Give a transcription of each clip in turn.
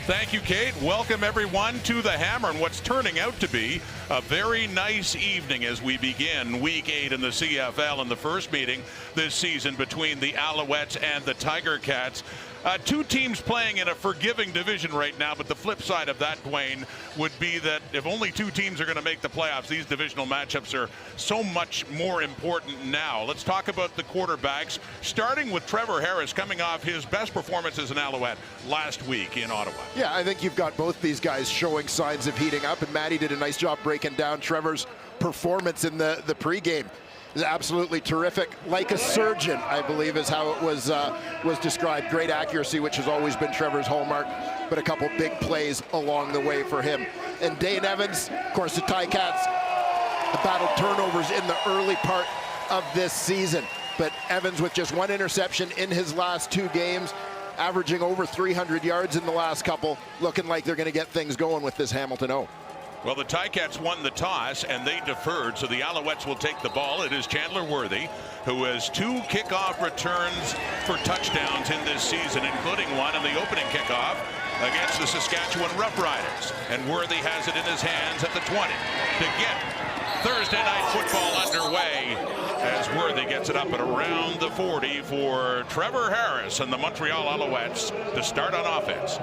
Thank you, Kate. Welcome, everyone, to the Hammer and what's turning out to be a very nice evening as we begin Week 8 in the CFL in the first meeting this season between the Alouettes and the Tiger Cats. Two teams playing in a forgiving division right now, but the flip side of that, Dwayne, would be that if only two teams are going to make the playoffs, these divisional matchups are so much more important now. Let's talk about the quarterbacks, starting with Trevor Harris coming off his best performance as an Alouette last week in Ottawa. Yeah, I think you've got both these guys showing signs of heating up, and Matty did a nice job breaking down Trevor's performance in the pregame. Is absolutely terrific, like a surgeon, I believe is how it was described. Great accuracy, which has always been Trevor's hallmark, but a couple big plays along the way for him. And Dane Evans, of course, the Ticats battled turnovers in the early part of this season, but Evans with just one interception in his last two games, averaging over 300 yards in the last couple, looking like they're going to get things going with this Hamilton O. Well, the Ticats won the toss and they deferred, so the Alouettes will take the ball. It is Chandler Worthy, who has two kickoff returns for touchdowns in this season, including one in the opening kickoff against the Saskatchewan Roughriders. And Worthy has it in his hands at the 20 to get Thursday night football underway as Worthy gets it up at around the 40 for Trevor Harris and the Montreal Alouettes to start on offense.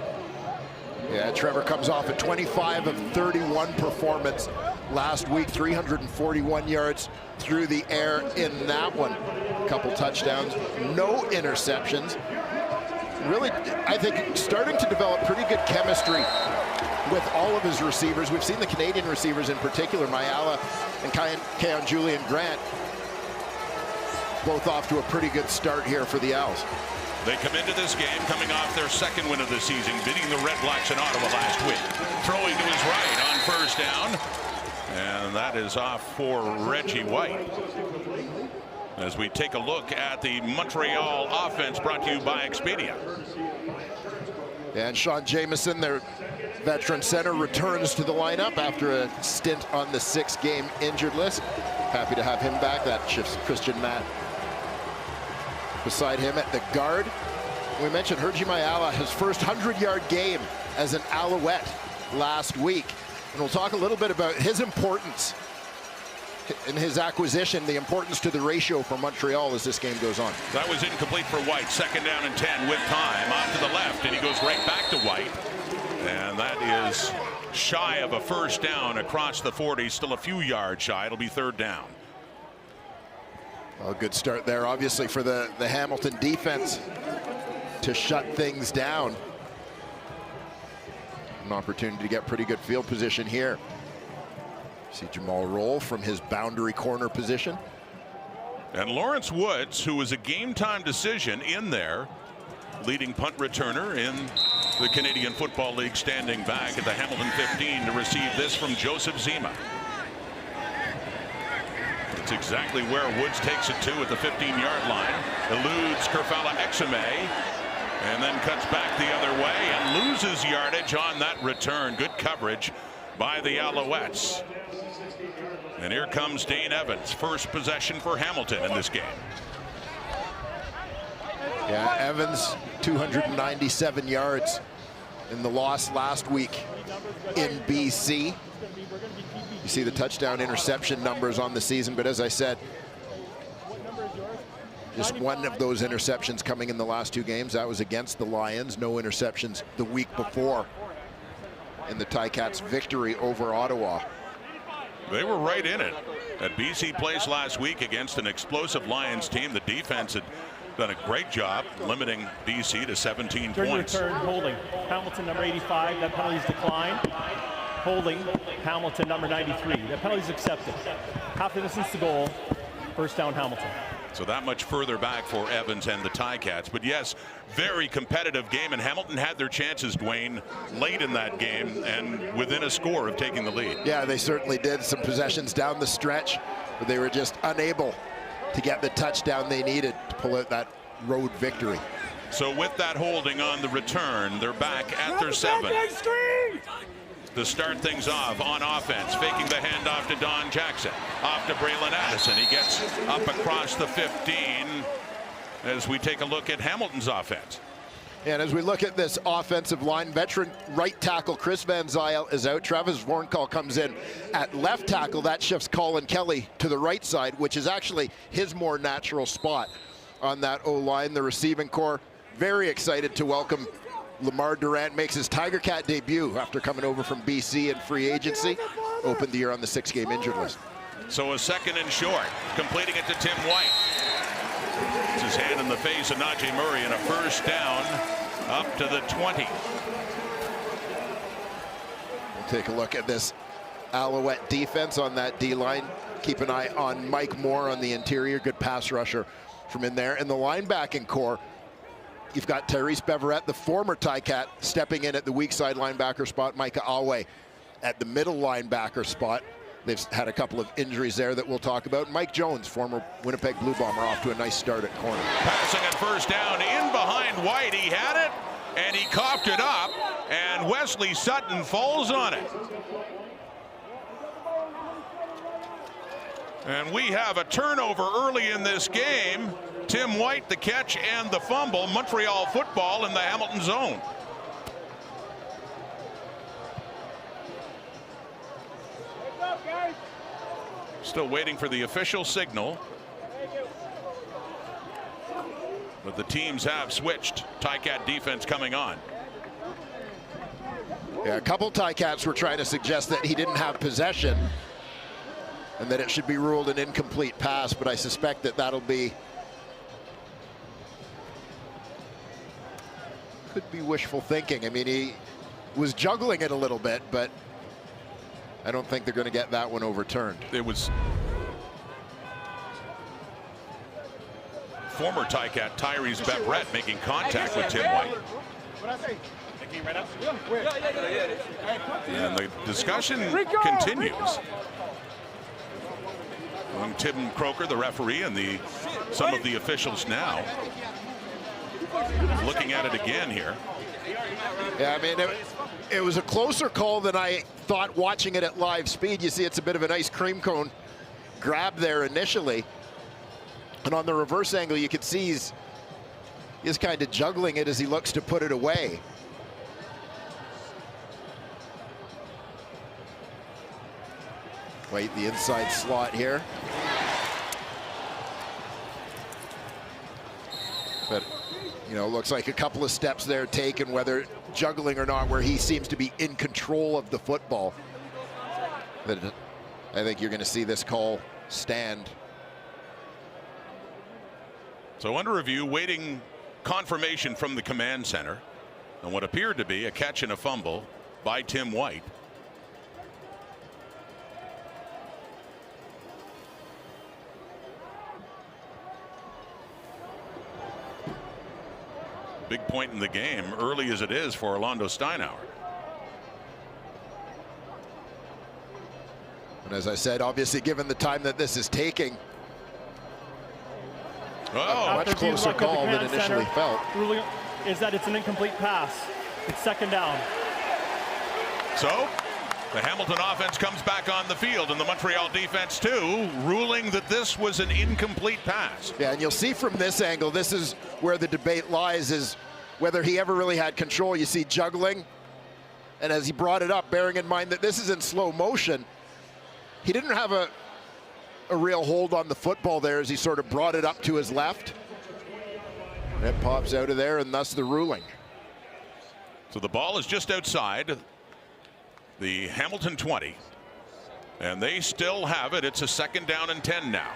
Yeah, Trevor comes off a 25 of 31 performance last week, 341 yards through the air in that one. A couple touchdowns, no interceptions. Really, I think, starting to develop pretty good chemistry with all of his receivers. We've seen the Canadian receivers in particular, Mayala and Keon Julian Grant, both off to a pretty good start here for the Owls. They come into this game coming off their second win of the season, beating the Red Blacks in Ottawa last week. Throwing to his right on first down. And that is off for Reggie White. As we take a look at the Montreal offense brought to you by Expedia. And Sean Jamieson, their veteran center, returns to the lineup after a stint on the 6-game injured list. Happy to have him back. That shifts Christian Matt beside him at the guard. We mentioned Hergy Mayala, his first 100-yard game as an Alouette last week. And we'll talk a little bit about his importance in his acquisition, the importance to the ratio for Montreal as this game goes on. That was incomplete for White. Second down and 10 with time. Off to the left, and he goes right back to White. And that is shy of a first down across the 40. Still a few yards shy. It'll be third down. Well, a good start there, obviously, for the Hamilton defense to shut things down. An opportunity to get pretty good field position here. See Jamal roll from his boundary corner position. And Lawrence Woods, who was a game-time decision in there, leading punt returner in the Canadian Football League, standing back at the Hamilton 15 to receive this from Joseph Zima. It's exactly where Woods takes it to at the 15-yard line. Eludes Kerfala Exume and then cuts back the other way and loses yardage on that return. Good coverage by the Alouettes. And here comes Dane Evans, first possession for Hamilton in this game. Yeah, Evans 297 yards in the loss last week in BC. You see the touchdown interception numbers on the season, but as I said, just one of those interceptions coming in the last two games. That was against the Lions. No interceptions the week before in the Ticats' victory over Ottawa. They were right in it at BC Place last week against an explosive Lions team. The defense had done a great job limiting BC to 17 points. Return holding. Hamilton number 85. That penalty's declined. Holding Hamilton number 93. That penalty's accepted. Half the distance to goal. First down Hamilton. So that much further back for Evans and the Ticats. But yes, very competitive game, and Hamilton had their chances, Dwayne, late in that game and within a score of taking the lead. Yeah, they certainly did. Some possessions down the stretch, but they were just unable to get the touchdown they needed to pull out that road victory. So with that holding on the return, they're back at their 7. To start things off on offense, faking the handoff to Don Jackson. Off to Braylon Addison. He gets up across the 15 as we take a look at Hamilton's offense. And as we look at this offensive line, veteran right tackle Chris Van Zyl is out. Travis Vornkal comes in at left tackle. That shifts Colin Kelly to the right side, which is actually his more natural spot on that O-line. The receiving core very excited to welcome Lamar Durant. Makes his Tiger Cat debut after coming over from BC in free agency. Opened the year on the 6-game injured list. So a second and short, completing it to Tim White. It's his hand in the face of Najee Murray, and a first down up to the 20. We'll take a look at this Alouette defense on that D-line. Keep an eye on Mike Moore on the interior. Good pass rusher from in there. In the linebacking core, you've got Tyrese Beverette, the former Ticat, stepping in at the weak side linebacker spot. Micah Awe at the middle linebacker spot. They've had a couple of injuries there that we'll talk about. Mike Jones, former Winnipeg Blue Bomber, off to a nice start at corner. Passing at first down in behind White. He had it, and he coughed it up, and Wesley Sutton falls on it. And we have a turnover early in this game. Tim White, the catch and the fumble. Montreal football in the Hamilton zone. Still waiting for the official signal. But the teams have switched. Ticat defense coming on. Yeah, a couple Ticats were trying to suggest that he didn't have possession and that it should be ruled an incomplete pass, but I suspect that that'll be, could be wishful thinking. I mean, he was juggling it a little bit, but I don't think they're going to get that one overturned. It was former Ticat Tyrese Beverette making contact with Tim White. And the discussion continues among Tim Croker, the referee, and some of the officials now. Looking at it again here. Yeah, I mean, it was a closer call than I thought watching it at live speed. You see it's a bit of an ice cream cone grab there initially. And on the reverse angle, you can see he's kind of juggling it as he looks to put it away. Wait, the inside slot here. But, you know, looks like a couple of steps there taken, whether juggling or not, where he seems to be in control of the football. But I think you're going to see this call stand. So under review, waiting confirmation from the command center on what appeared to be a catch and a fumble by Tim White. Big point in the game, early as it is for Orlando Steinauer. And as I said, obviously, given the time that this is taking, a much closer call than initially felt. Ruling is that it's an incomplete pass. It's second down. So the Hamilton offense comes back on the field, and the Montreal defense too, ruling that this was an incomplete pass. Yeah, and you'll see from this angle, this is where the debate lies, is whether he ever really had control. You see juggling, and as he brought it up, bearing in mind that this is in slow motion, he didn't have a real hold on the football there as he sort of brought it up to his left. It pops out of there, and thus the ruling. So the ball is just outside the Hamilton 20, and they still have it. It's a second down and 10 now.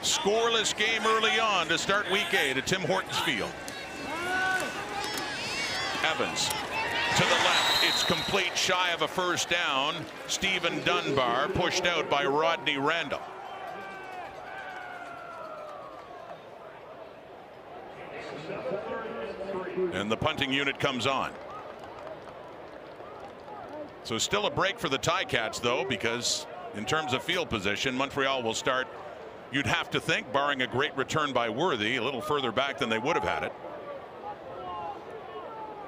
Scoreless game early on to start week 8 at Tim Hortons Field. Evans to the left. It's complete, shy of a first down. Stephen Dunbar pushed out by Rodney Randall. And the punting unit comes on. So still a break for the Ticats, though, because in terms of field position, Montreal will start, you'd have to think, barring a great return by Worthy, a little further back than they would have had it.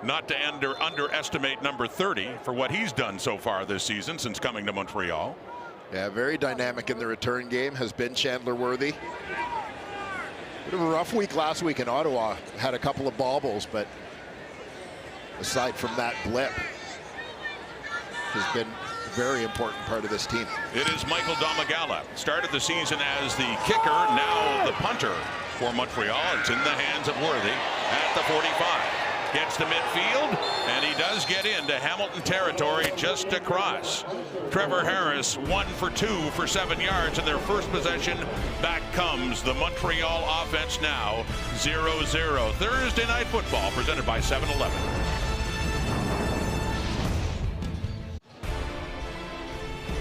Not to underestimate number 30 for what he's done so far this season since coming to Montreal. Yeah, very dynamic in the return game has been Chandler Worthy. Bit of a rough week last week in Ottawa. Had a couple of baubles, but aside from that blip, has been a very important part of this team. It is Michael Domagala. Started the season as the kicker, now the punter for Montreal. It's in the hands of Worthy at the 45. Gets to midfield, and he does get into Hamilton territory just across. Trevor Harris 1 for 2 for 7 yards in their first possession. Back comes the Montreal offense now, 0-0. Thursday Night Football presented by 7-Eleven.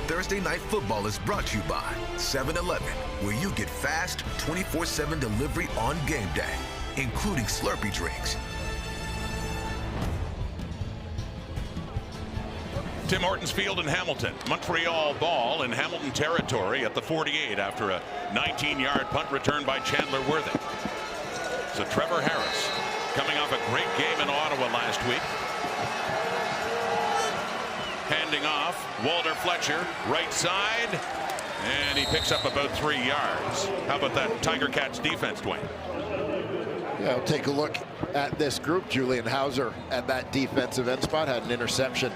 Thursday Night Football is brought to you by 7-Eleven, where you get fast 24/7 delivery on game day, including Slurpee drinks. Tim Hortons Field in Hamilton. Montreal ball in Hamilton territory at the 48 after a 19-yard punt return by Chandler Worthy. So Trevor Harris coming off a great game in Ottawa last week. Handing off, Walter Fletcher, right side, and he picks up about 3 yards. How about that Tiger Cats defense, Dwayne? Yeah, we'll take a look at this group. Julian Hauser at that defensive end spot had an interception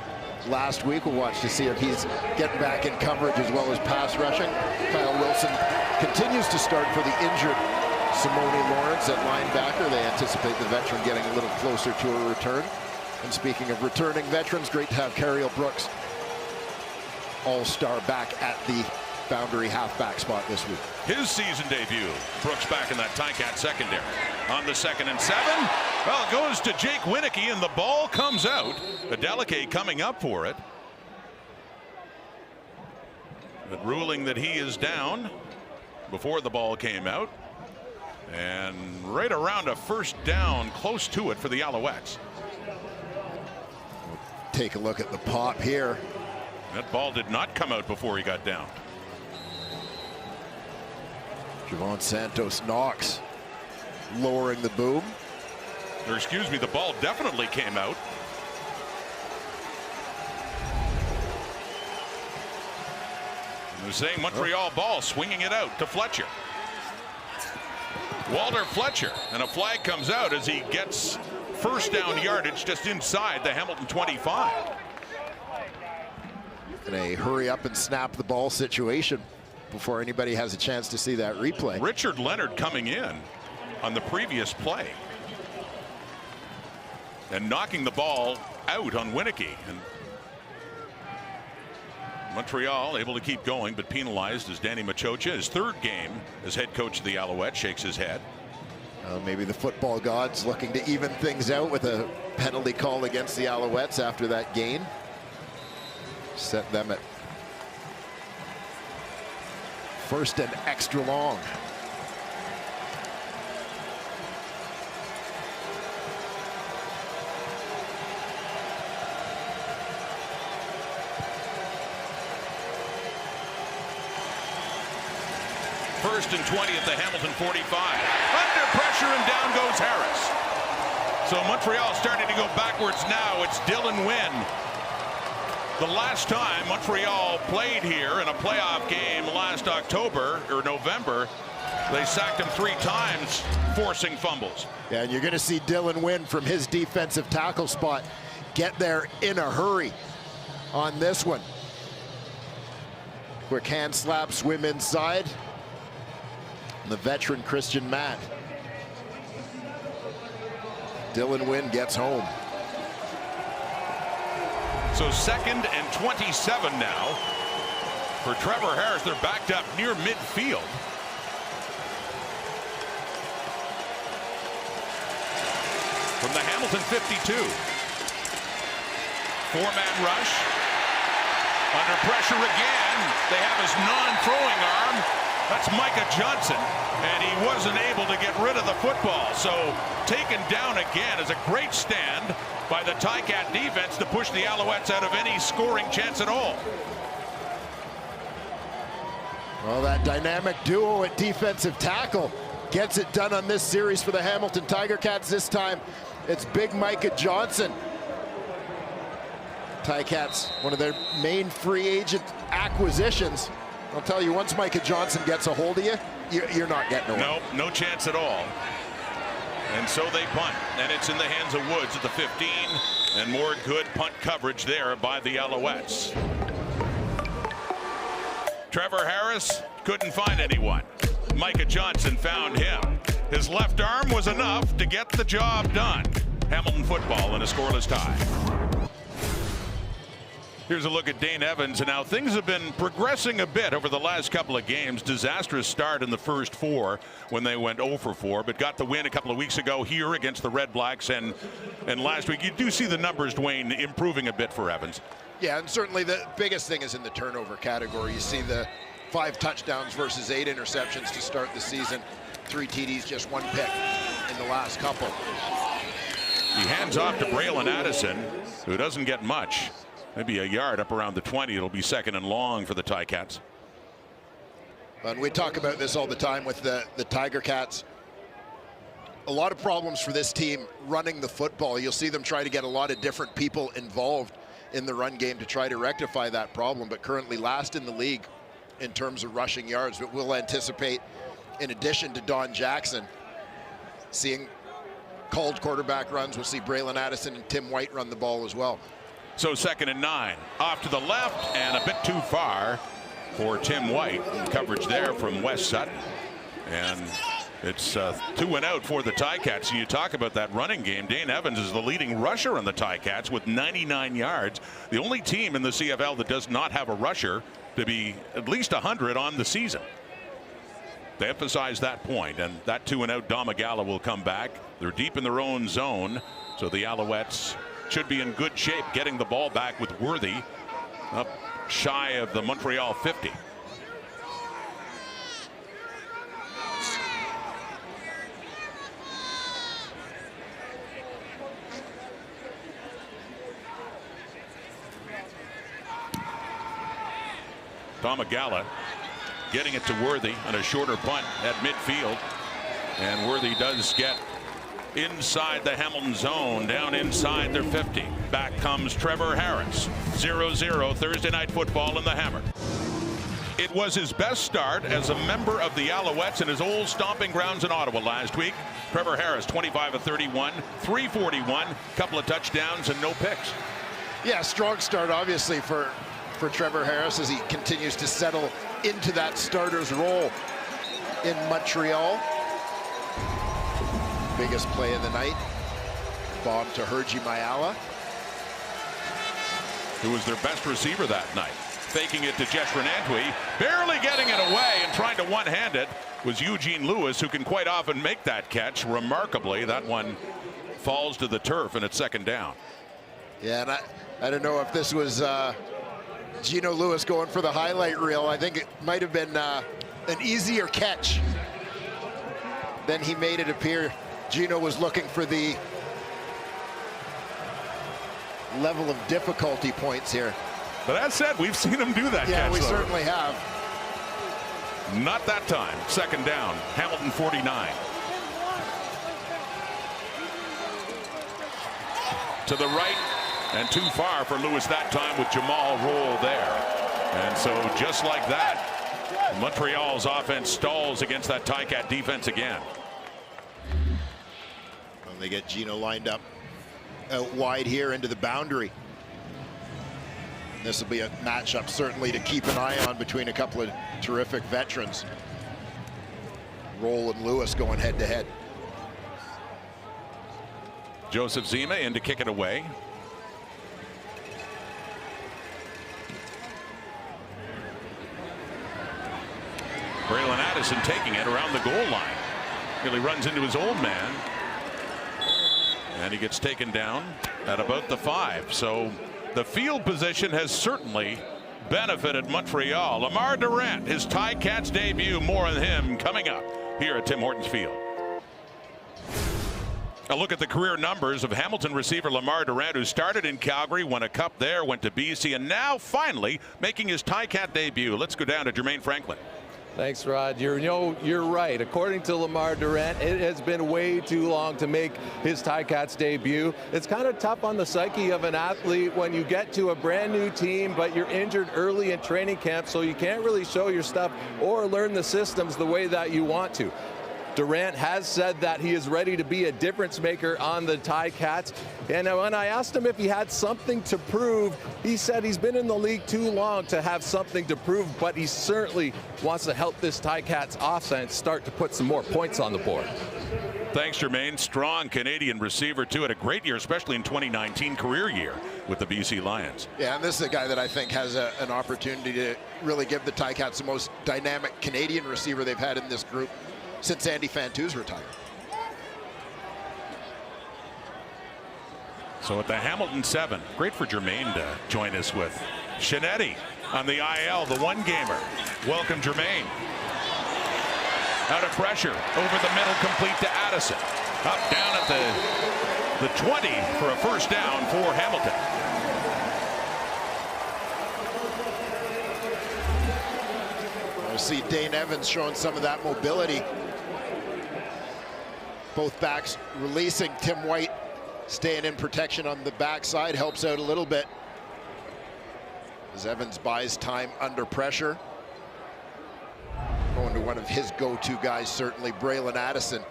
last week. We'll watch to see if he's getting back in coverage as well as pass rushing. Kyle Wilson continues to start for the injured Simone Lawrence at linebacker. They anticipate the veteran getting a little closer to a return. And speaking of returning veterans, great to have Cariel Brooks, all-star, back at the boundary halfback spot this week. His season debut. Brooks back in that Ticat secondary. On the 2nd and 7. Well, it goes to Jake Winicky, and the ball comes out. Adeleke coming up for it. But ruling that he is down before the ball came out. And right around a first down, close to it for the Alouettes. Take a look at the pop here. That ball did not come out before he got down. Javon Santos Knox lowering the boom. Or excuse me, the ball definitely came out. They're saying Montreal ball, swinging it out to Fletcher. Walter Fletcher, and a flag comes out as he gets first down yardage just inside the Hamilton 25. In a hurry up and snap the ball situation before anybody has a chance to see that replay. Richard Leonard coming in on the previous play and knocking the ball out on Winicky. And Montreal able to keep going, but penalized as Danny Machocha, his 3rd game as head coach of the Alouettes, shakes his head. Maybe the football gods looking to even things out with a penalty call against the Alouettes after that gain. Set them at 1st and extra long. First and 20 at the Hamilton 45. Under pressure, and down goes Harris. So Montreal starting to go backwards now. It's Dylan Wynn. The last time Montreal played here in a playoff game last October or November, they sacked him 3 times, forcing fumbles. Yeah, and you're going to see Dylan Wynn from his defensive tackle spot get there in a hurry on this one. Quick hand slap, swim inside. And the veteran Christian Matt. Dylan Wynn gets home. So 2nd and 27 now for Trevor Harris. They're backed up near midfield. From the Hamilton 52. 4-man rush. Under pressure again. They have his non-throwing arm. That's Micah Johnson, and he wasn't able to get rid of the football. So taken down again is a great stand by the Ticat defense to push the Alouettes out of any scoring chance at all. Well, that dynamic duo at defensive tackle gets it done on this series for the Hamilton Tiger Cats. This time it's big Micah Johnson. Ticats, one of their main free agent acquisitions. I'll tell you, once Micah Johnson gets a hold of you, you're not getting away. No, no chance at all. And so they punt, and it's in the hands of Woods at the 15, and more good punt coverage there by the Alouettes. Trevor Harris couldn't find anyone. Micah Johnson found him. His left arm was enough to get the job done. Hamilton football in a scoreless tie. Here's a look at Dane Evans, and how things have been progressing a bit over the last couple of games. Disastrous start in the first 4 when they went 0 for 4, but got the win a couple of weeks ago here against the Red Blacks, and last week. You do see the numbers, Dwayne, improving a bit for Evans. Yeah, and certainly the biggest thing is in the turnover category. You see the 5 touchdowns versus 8 interceptions to start the season. 3 TDs, just 1 pick in the last couple. He hands off to Braylon Addison, who doesn't get much. Maybe a yard up around the 20. It'll be second and long for the Ticats. And we talk about this all the time with the Tiger Cats. A lot of problems for this team running the football. You'll see them try to get a lot of different people involved in the run game to try to rectify that problem, but currently last in the league in terms of rushing yards. But we'll anticipate, in addition to Don Jackson, seeing called quarterback runs. We'll see Braylon Addison and Tim White run the ball as well. So second and 9, off to the left and a bit too far for Tim White. Coverage there from Wes Sutton, and it's 2 and out for the Ticats. You talk about that running game. Dane Evans is the leading rusher on the Ticats with 99 yards. The only team in the CFL that does not have a rusher to be at least 100 on the season. They emphasize that point, and that 2 and out Domagala will come back. They're deep in their own zone, so the Alouettes should be in good shape getting the ball back with Worthy up shy of the Montreal 50. Domagala getting it to Worthy on a shorter punt at midfield, and Worthy does get inside the Hamilton zone, down inside their 50. Back comes Trevor Harris. 0-0 Thursday night football in the Hammer. It was his best start as a member of the Alouettes in his old stomping grounds in Ottawa last week. Trevor Harris, 25 of 31, 341, couple of touchdowns and no picks. Yeah, strong start obviously for Trevor Harris as he continues to settle into that starter's role in Montreal. Biggest play of the night, bomb to Herji Mayala, who was their best receiver that night. Faking it to Jesh Renantwi, barely getting it away and trying to one-hand it was Eugene Lewis, who can quite often make that catch. Remarkably, that one falls to the turf and it's second down. Yeah, and I don't know if this was Gino Lewis going for the highlight reel. I think it might have been an easier catch than he made it appear. Gino was looking for the level of difficulty points here. But that said, we've seen him do that. Yeah, catch, we though. certainly have. Not that time. Second down. Hamilton 49. To the right and too far for Lewis that time with Jamal Roll there. And so just like that, Montreal's offense stalls against that Ticat defense again. Well, they get Gino lined up out wide here into the boundary. This will be a matchup certainly to keep an eye on between a couple of terrific veterans. Roll and Lewis going head to head. Joseph Zima in to kick it away. Braylon Addison taking it around the goal line. Really runs into his old man. And he gets taken down at about the 5. So the field position has certainly benefited Montreal. Lamar Durant, his Ticats debut. More on him coming up here at Tim Hortons Field. A look at the career numbers of Hamilton receiver Lamar Durant, who started in Calgary, won a cup there, went to BC, and now finally making his Ticat debut. Let's go down to Jermaine Franklin. Thanks, Rod. You're right. According to Lamar Durant, it has been way too long to make his Ticats debut. It's kind of tough on the psyche of an athlete when you get to a brand new team, but you're injured early in training camp, so you can't really show your stuff or learn the systems the way that you want to. Durant has said that he is ready to be a difference maker on the Ticats. And when I asked him if he had something to prove, he said he's been in the league too long to have something to prove, but he certainly wants to help this Ticats offense start to put some more points on the board. Thanks, Jermaine. Strong Canadian receiver, too. Had a great year, especially in 2019 career year with the BC Lions. Yeah, and this is a guy that I think has an opportunity to really give the Ticats the most dynamic Canadian receiver they've had in this group since Andy Fantu's retired. So at the Hamilton 7, great for Jermaine to join us with Shinetti on the IL, the one-gamer. Welcome, Jermaine. Out of pressure, over the middle, complete to Addison. Up, down at the 20 for a first down for Hamilton. We'll see Dane Evans showing some of that mobility. Both backs releasing. Tim White staying in protection on the backside helps out a little bit as Evans buys time under pressure. Going to one of his go-to guys, certainly Braylon Addison.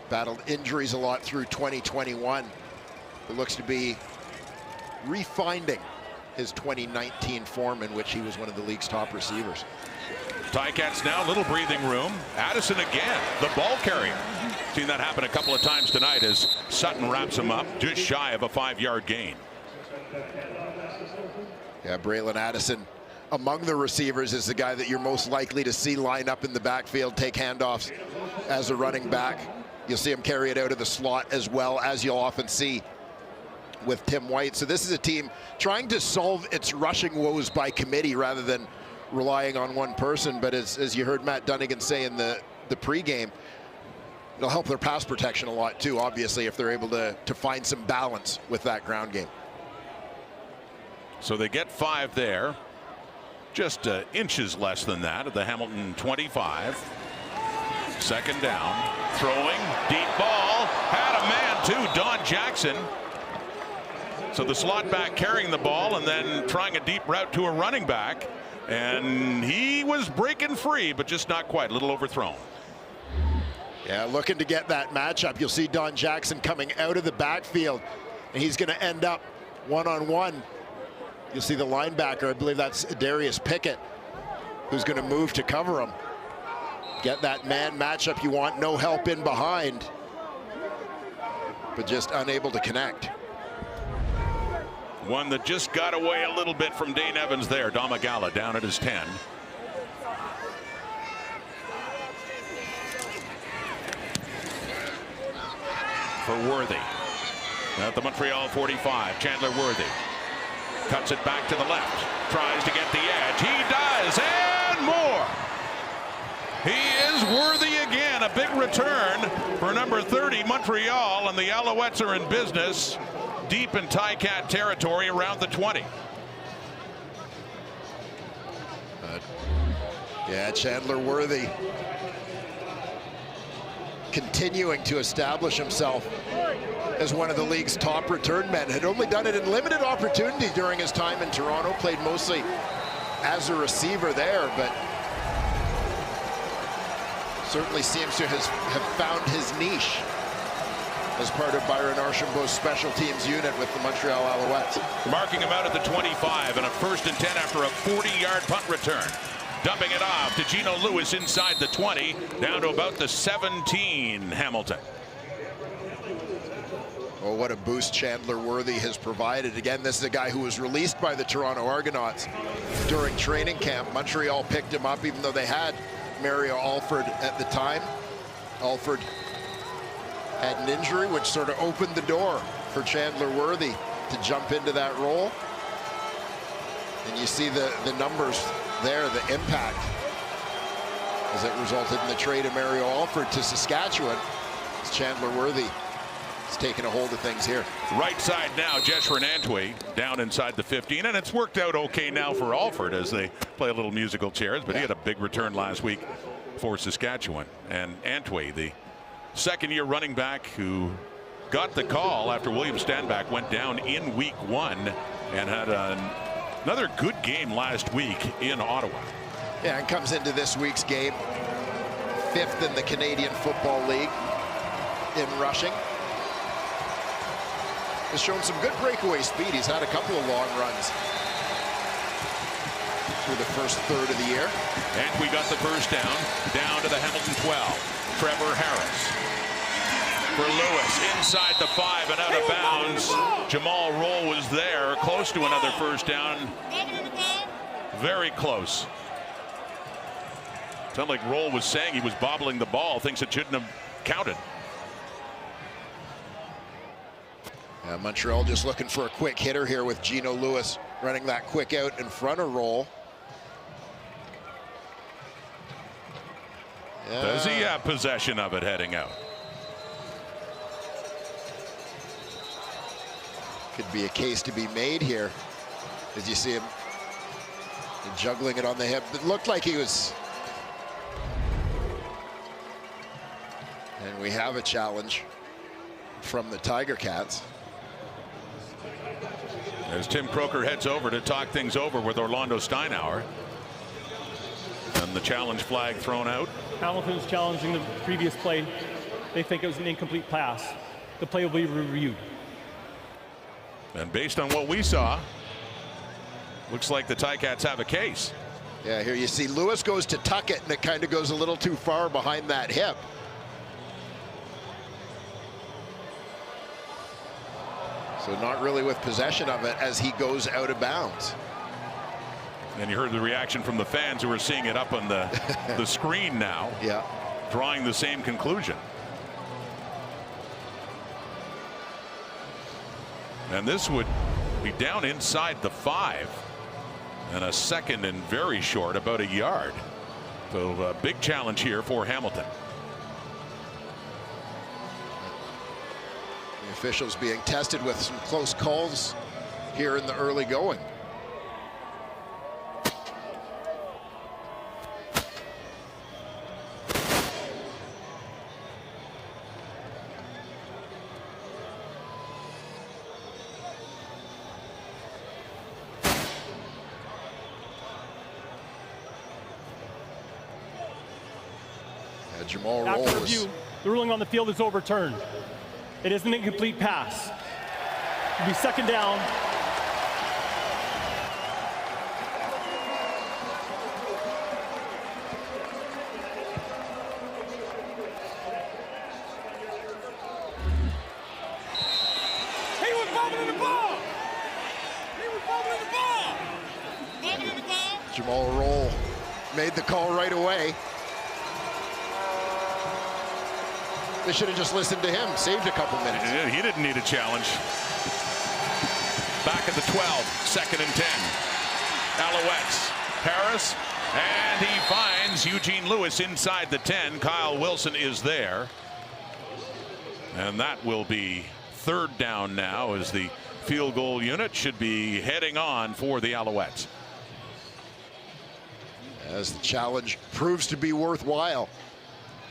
Battled injuries a lot through 2021. It looks to be refinding his 2019 form in which he was one of the league's top receivers. Ticats now, little breathing room. Addison again, the ball carrier. Seen that happen a couple of times tonight as Sutton wraps him up just shy of a 5-yard gain. Yeah, Braylon Addison among the receivers is the guy that you're most likely to see line up in the backfield, take handoffs as a running back. You'll see him carry it out of the slot as well, as you'll often see with Tim White. So this is a team trying to solve its rushing woes by committee rather than relying on one person. But as you heard Matt Dunnigan say in the pregame, it'll help their pass protection a lot too, obviously, if they're able to find some balance with that ground game. So they get 5 there. Just inches less than that at the Hamilton 25. Second down. Throwing. Deep ball. Had a man too. Don Jackson. So the slot back carrying the ball and then trying a deep route to a running back. And he was breaking free, but just not quite. A little overthrown. Yeah, looking to get that matchup. You'll see Don Jackson coming out of the backfield, and he's going to end up one-on-one. You'll see the linebacker, I believe that's Darius Pickett, who's going to move to cover him. Get that man matchup you want, no help in behind, but just unable to connect. One that just got away a little bit from Dane Evans there. Domagala down at his 10. For Worthy. At the Montreal 45, Chandler Worthy. Cuts it back to the left. Tries to get the edge. He does, and more. He is Worthy again. A big return for number 30, Montreal, and the Alouettes are in business deep in Ticat territory around the 20. Yeah, Chandler Worthy continuing to establish himself as one of the league's top return men. Had only done it in limited opportunity during his time in Toronto, played mostly as a receiver there, but certainly seems to have found his niche as part of Byron Archambault's special teams unit with the Montreal Alouettes. Marking him out at the 25 and a 1st and 10 after a 40-yard punt return. Dumping it off to Geno Lewis inside the 20, down to about the 17, Hamilton. Oh, what a boost Chandler Worthy has provided. Again, this is a guy who was released by the Toronto Argonauts during training camp. Montreal picked him up even though they had Mario Alford at the time. Alford had an injury which sort of opened the door for Chandler Worthy to jump into that role. And you see the numbers there, the impact, as it resulted in the trade of Mario Alford to Saskatchewan. As Chandler Worthy is taking a hold of things here. Right side now, Jeshrin Antwi down inside the 15, and it's worked out okay now for Alford as they play a little musical chairs, but he had a big return last week for Saskatchewan. And Antwi, the second-year running back who got the call after William Stanback went down in week 1 and had another good game last week in Ottawa. Yeah, and comes into this week's game 5th in the Canadian Football League in rushing. Has shown some good breakaway speed. He's had a couple of long runs through the first third of the year. And we got the first down to the Hamilton 12. Trevor Harris for Lewis inside the 5 and out of bounds. Jamal Roll was there, close to another first down. Very close. Sounded like Roll was saying he was bobbling the ball, thinks it shouldn't have counted. Montreal just looking for a quick hitter here with Gino Lewis running that quick out in front of Roll. Does he have possession of it heading out? Could be a case to be made here as you see him juggling it on the hip. It looked like he was. And we have a challenge from the Tiger Cats. As Tim Croker heads over to talk things over with Orlando Steinauer. And the challenge flag thrown out. Hamilton's challenging the previous play. They think it was an incomplete pass. The play will be reviewed. And based on what we saw, looks like the Ticats have a case. Yeah, here you see Lewis goes to tuck it, and it kind of goes a little too far behind that hip. So not really with possession of it as he goes out of bounds. And you heard the reaction from the fans who are seeing it up on the screen now. Yeah. Drawing the same conclusion. And this would be down inside the 5. And a second and very short, about a yard. So a big challenge here for Hamilton. The officials being tested with some close calls here in the early going. Jamal Roll. After review, the ruling on the field is overturned. It is an incomplete pass. It'll be second down. He was bobbling the ball. He was bobbling the ball. Bobbling the ball. Jamal Roll made the call right away. They should have just listened to him, saved a couple minutes. He didn't need a challenge. Back at the 12, second and 10. Alouettes, Harris, and he finds Eugene Lewis inside the 10. Kyle Wilson is there. And that will be third down now as the field goal unit should be heading on for the Alouettes. As the challenge proves to be worthwhile,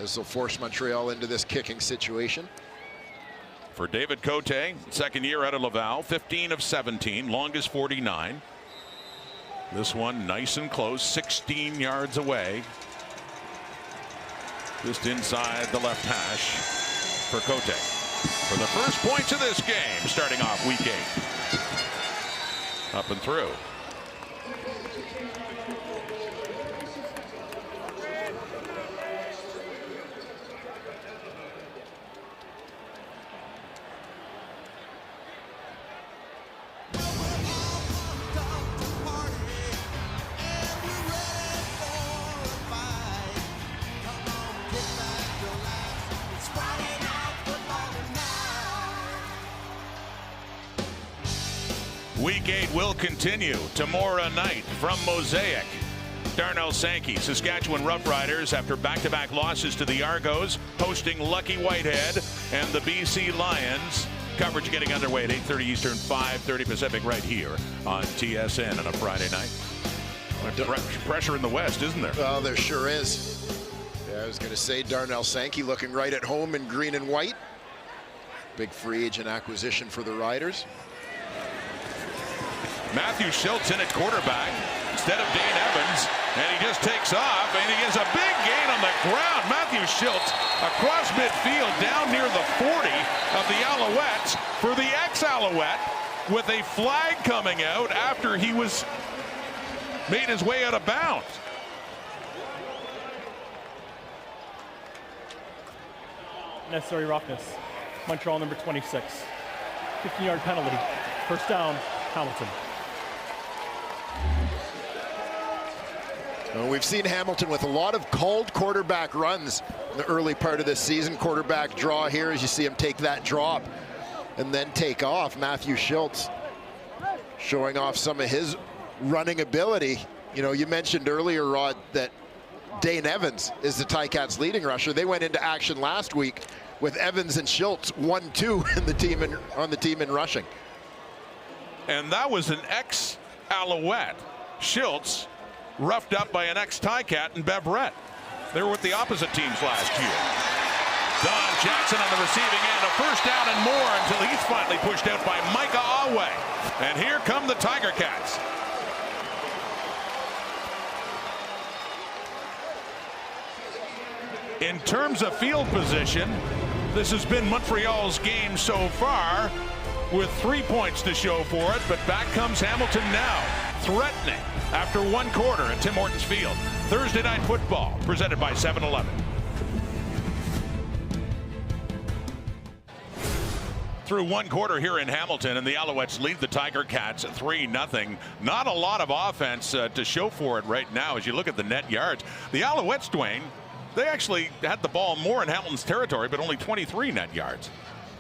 as they'll force Montreal into this kicking situation. For David Cote, second year out of Laval, 15 of 17, longest 49. This one nice and close, 16 yards away. Just inside the left hash for Cote. For the first points of this game, starting off week 8. Up and through. Week 8 will continue tomorrow night from Mosaic. Darnell Sankey, Saskatchewan Roughriders, after back-to-back losses to the Argos, hosting Lucky Whitehead. and the BC Lions. Coverage getting underway at 8:30 Eastern, 5:30 Pacific, right here on TSN on a Friday night. Pressure in the West, isn't there? Well, there sure is. Yeah, I was going to say Darnell Sankey looking right at home in green and white. Big free agent acquisition for the Riders. Matthew Schultz in at quarterback instead of Dane Evans, and he just takes off, and he gets a big gain on the ground. Matthew Schultz across midfield down near the 40 of the Alouettes for the ex-Alouette, with a flag coming out after he was made his way out of bounds. Necessary roughness. Montreal number 26. 15-yard penalty. First down, Hamilton. Well, we've seen Hamilton with a lot of called quarterback runs in the early part of this season. Quarterback draw here as you see him take that drop and then take off. Matthew Schultz showing off some of his running ability. You know, you mentioned earlier, Rod, that Dane Evans is the Ticats' leading rusher. They went into action last week with Evans and Schultz 1-2 in the team on the team in rushing. And that was an ex-Alouette. Schultz roughed up by an ex-Ticat and Beverett. They were with the opposite teams last year. Don Jackson on the receiving end, a first down and more until he's finally pushed out by Micah Awe. And here come the Tiger Cats. In terms of field position, this has been Montreal's game so far, with 3 points to show for it, but back comes Hamilton now, threatening after one quarter at Tim Hortons Field. Thursday Night Football, presented by 7-Eleven. Through one quarter here in Hamilton, and the Alouettes lead the Tiger Cats 3-0. Not a lot of offense to show for it right now as you look at the net yards. The Alouettes, Dwayne, they actually had the ball more in Hamilton's territory, but only 23 net yards.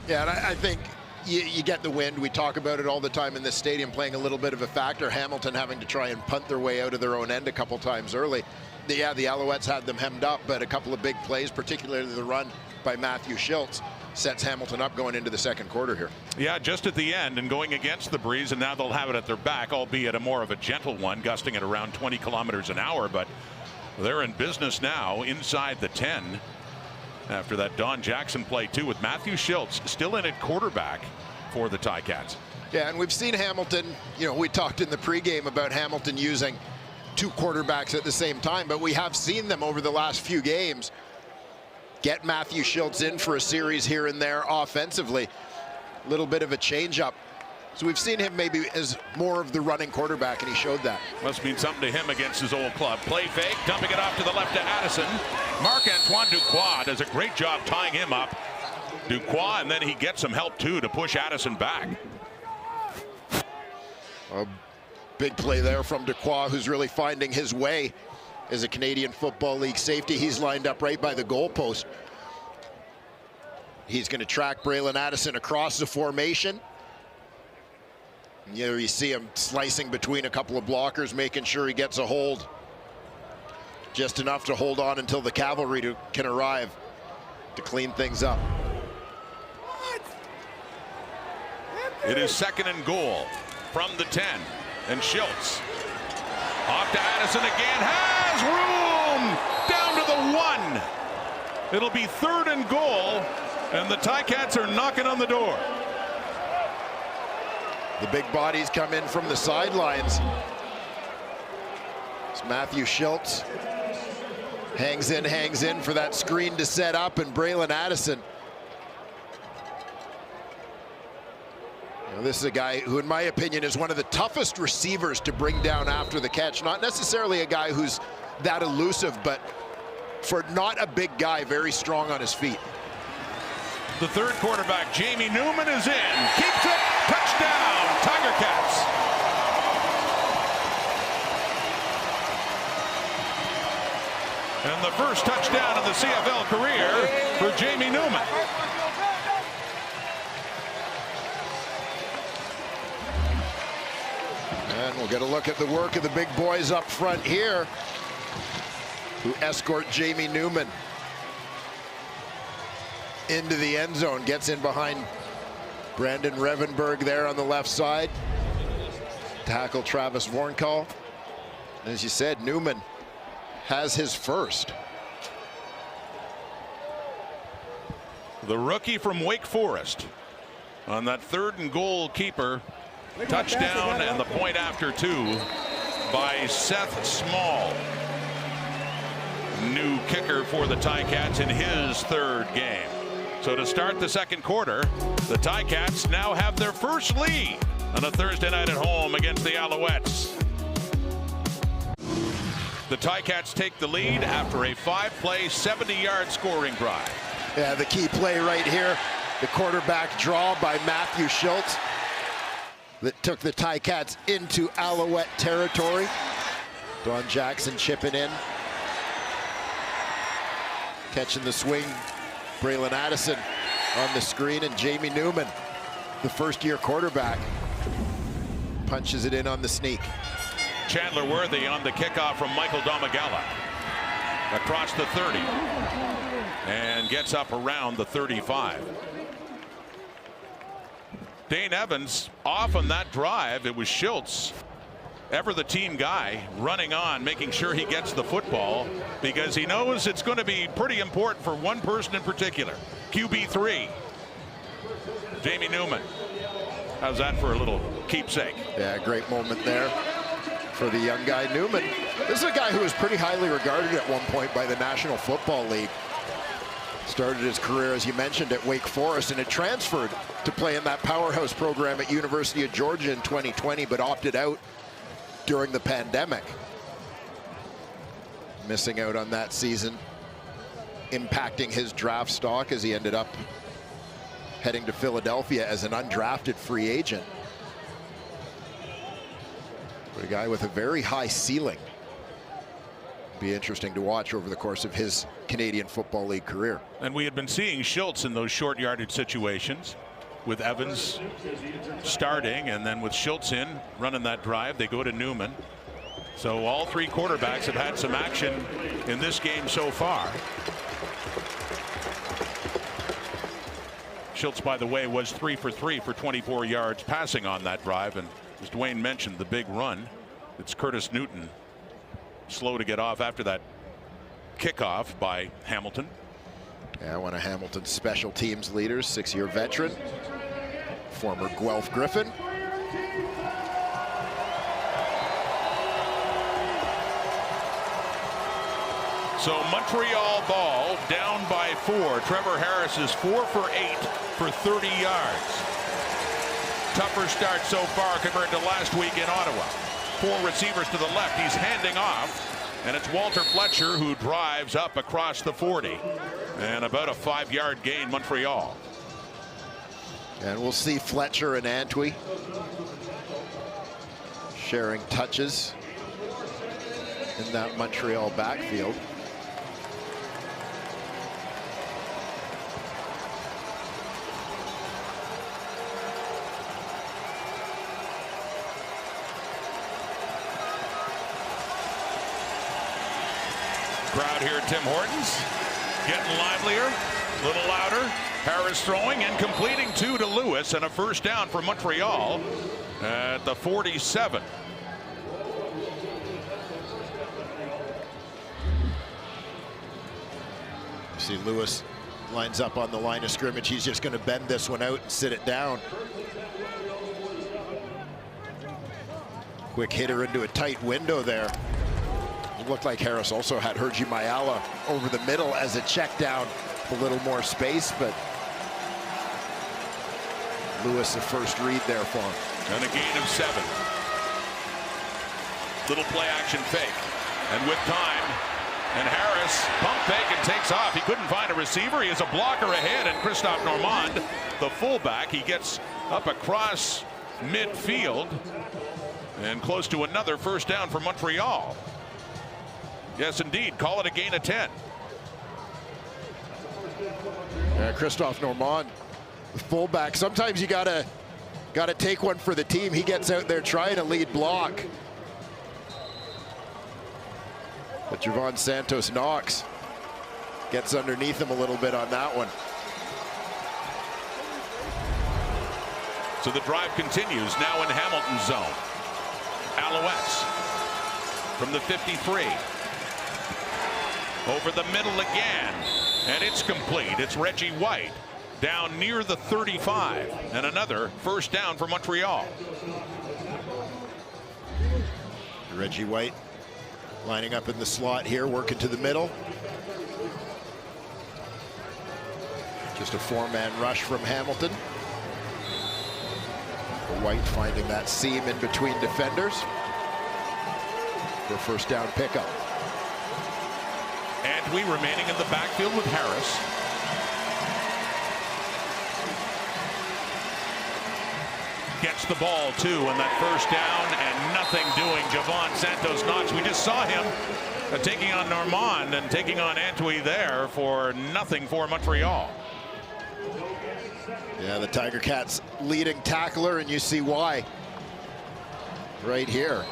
Yeah, and I think you get the wind. We talk about it all the time in this stadium, playing a little bit of a factor. Hamilton having to try and punt their way out of their own end a couple times early. Yeah, the Alouettes had them hemmed up, but a couple of big plays, particularly the run by Matthew Schultz, sets Hamilton up going into the second quarter here. Yeah, just at the end and going against the breeze, and now they'll have it at their back, albeit a more of a gentle one, gusting at around 20 kilometers an hour, but they're in business now inside the 10 after that Don Jackson play too, with Matthew Schultz still in at quarterback for the Ticats. Yeah, and we've seen Hamilton, you know, we talked in the pregame about Hamilton using two quarterbacks at the same time, but we have seen them over the last few games get Matthew Schultz in for a series here and there offensively. A little bit of a change up. So we've seen him maybe as more of the running quarterback, and he showed that. Must mean something to him against his old club. Play fake, dumping it off to the left to Addison. Marc-Antoine Duquois does a great job tying him up. Duquois, and then he gets some help too to push Addison back. A big play there from Duquois, who's really finding his way as a Canadian Football League safety. He's lined up right by the goalpost. He's going to track Braylon Addison across the formation. You know, you see him slicing between a couple of blockers, making sure he gets a hold. Just enough to hold on until the cavalry can arrive to clean things up. It is second and goal from the 10. And Schultz off to Addison again. Has room down to the 1. It'll be third and goal, and the Ticats are knocking on the door. The big bodies come in from the sidelines. It's Matthew Schultz hangs in for that screen to set up, and Braylon Addison. You know, this is a guy who, in my opinion, is one of the toughest receivers to bring down after the catch. Not necessarily a guy who's that elusive, but for not a big guy, very strong on his feet. The third quarterback, Jamie Newman, is in. Keeps it. Touchdown, Tiger Cats. And the first touchdown of the CFL career for Jamie Newman. And we'll get a look at the work of the big boys up front here, who escort Jamie Newman. into the end zone, gets in behind Brandon Revenberg there on the left side. Tackle Travis Vornkall. As you said, Newman has his first. The rookie from Wake Forest on that 3rd and goal keeper. Touchdown and the point after 2 by Seth Small. New kicker for the Ticats in his 3rd game. So to start the 2nd quarter, the Ticats now have their first lead on a Thursday night at home against the Alouettes. The Ticats take the lead after a 5-play, 70-yard scoring drive. Yeah, the key play right here, the quarterback draw by Matthew Schultz that took the Ticats into Alouette territory. Don Jackson chipping in. Catching the swing, Braylon Addison on the screen, and Jamie Newman, the first-year quarterback, punches it in on the sneak. Chandler Worthy on the kickoff from Michael Domagala. Across the 30. And gets up around the 35. Dane Evans off on that drive. It was Schultz, ever the team guy, running on, making sure he gets the football because he knows it's going to be pretty important for one person in particular. QB3, Jamie Newman. How's that for a little keepsake? Yeah, great moment there for the young guy Newman. This is a guy who was pretty highly regarded at one point by the National Football League. Started his career, as you mentioned, at Wake Forest, and had transferred to play in that powerhouse program at University of Georgia in 2020, but opted out during the pandemic. Missing out on that season, impacting his draft stock as he ended up heading to Philadelphia as an undrafted free agent. But a guy with a very high ceiling. Be interesting to watch over the course of his Canadian Football League career. And we had been seeing Schultz in those short yardage situations with Evans starting, and then with Schultz in running that drive, they go to Newman. So all 3 quarterbacks have had some action in this game so far. Schultz, by the way, was 3 for 3 for 24 yards passing on that drive, and as Dwayne mentioned, the big run. It's Curtis Newton slow to get off after that kickoff by Hamilton. Yeah, one of Hamilton's special teams leaders, 6-year veteran, former Guelph Griffin. So Montreal ball down by 4. Trevor Harris is 4 for 8 for 30 yards. Tougher start so far compared to last week in Ottawa. 4 receivers to the left. He's handing off, and it's Walter Fletcher who drives up across the 40. And about a 5-yard gain, Montreal. And we'll see Fletcher and Antwi sharing touches in that Montreal backfield. Crowd here at Tim Hortons getting livelier, a little louder. Harris throwing and completing 2 to Lewis, and a first down for Montreal at the 47. See Lewis lines up on the line of scrimmage. He's just going to bend this one out and sit it down. Quick hitter into a tight window there. It looked like Harris also had Herji Mayala over the middle as a check down. A little more space, but Lewis a first read there for him. And a gain of 7. Little play action fake. And with time, and Harris pump fake and takes off. He couldn't find a receiver. He has a blocker ahead, and Christophe Normand, the fullback, he gets up across midfield and close to another first down for Montreal. Yes, indeed. Call it a gain of 10. Christophe Normand, the fullback. Sometimes you gotta take one for the team. He gets out there trying to lead block. But Javon Santos Knox gets underneath him a little bit on that one. So the drive continues now in Hamilton's zone. Alouettes from the 53. Over the middle again. And it's complete. It's Reggie White down near the 35. And another first down for Montreal. Reggie White lining up in the slot here, working to the middle. Just a four-man rush from Hamilton. White finding that seam in between defenders for first down pickup. And we remaining in the backfield with Harris. Gets the ball too, and that first down, and nothing doing. Javon Santos Knox. We just saw him taking on Normand and taking on Antwi there for nothing for Montreal. Yeah, the Tiger Cats leading tackler, and you see why right here.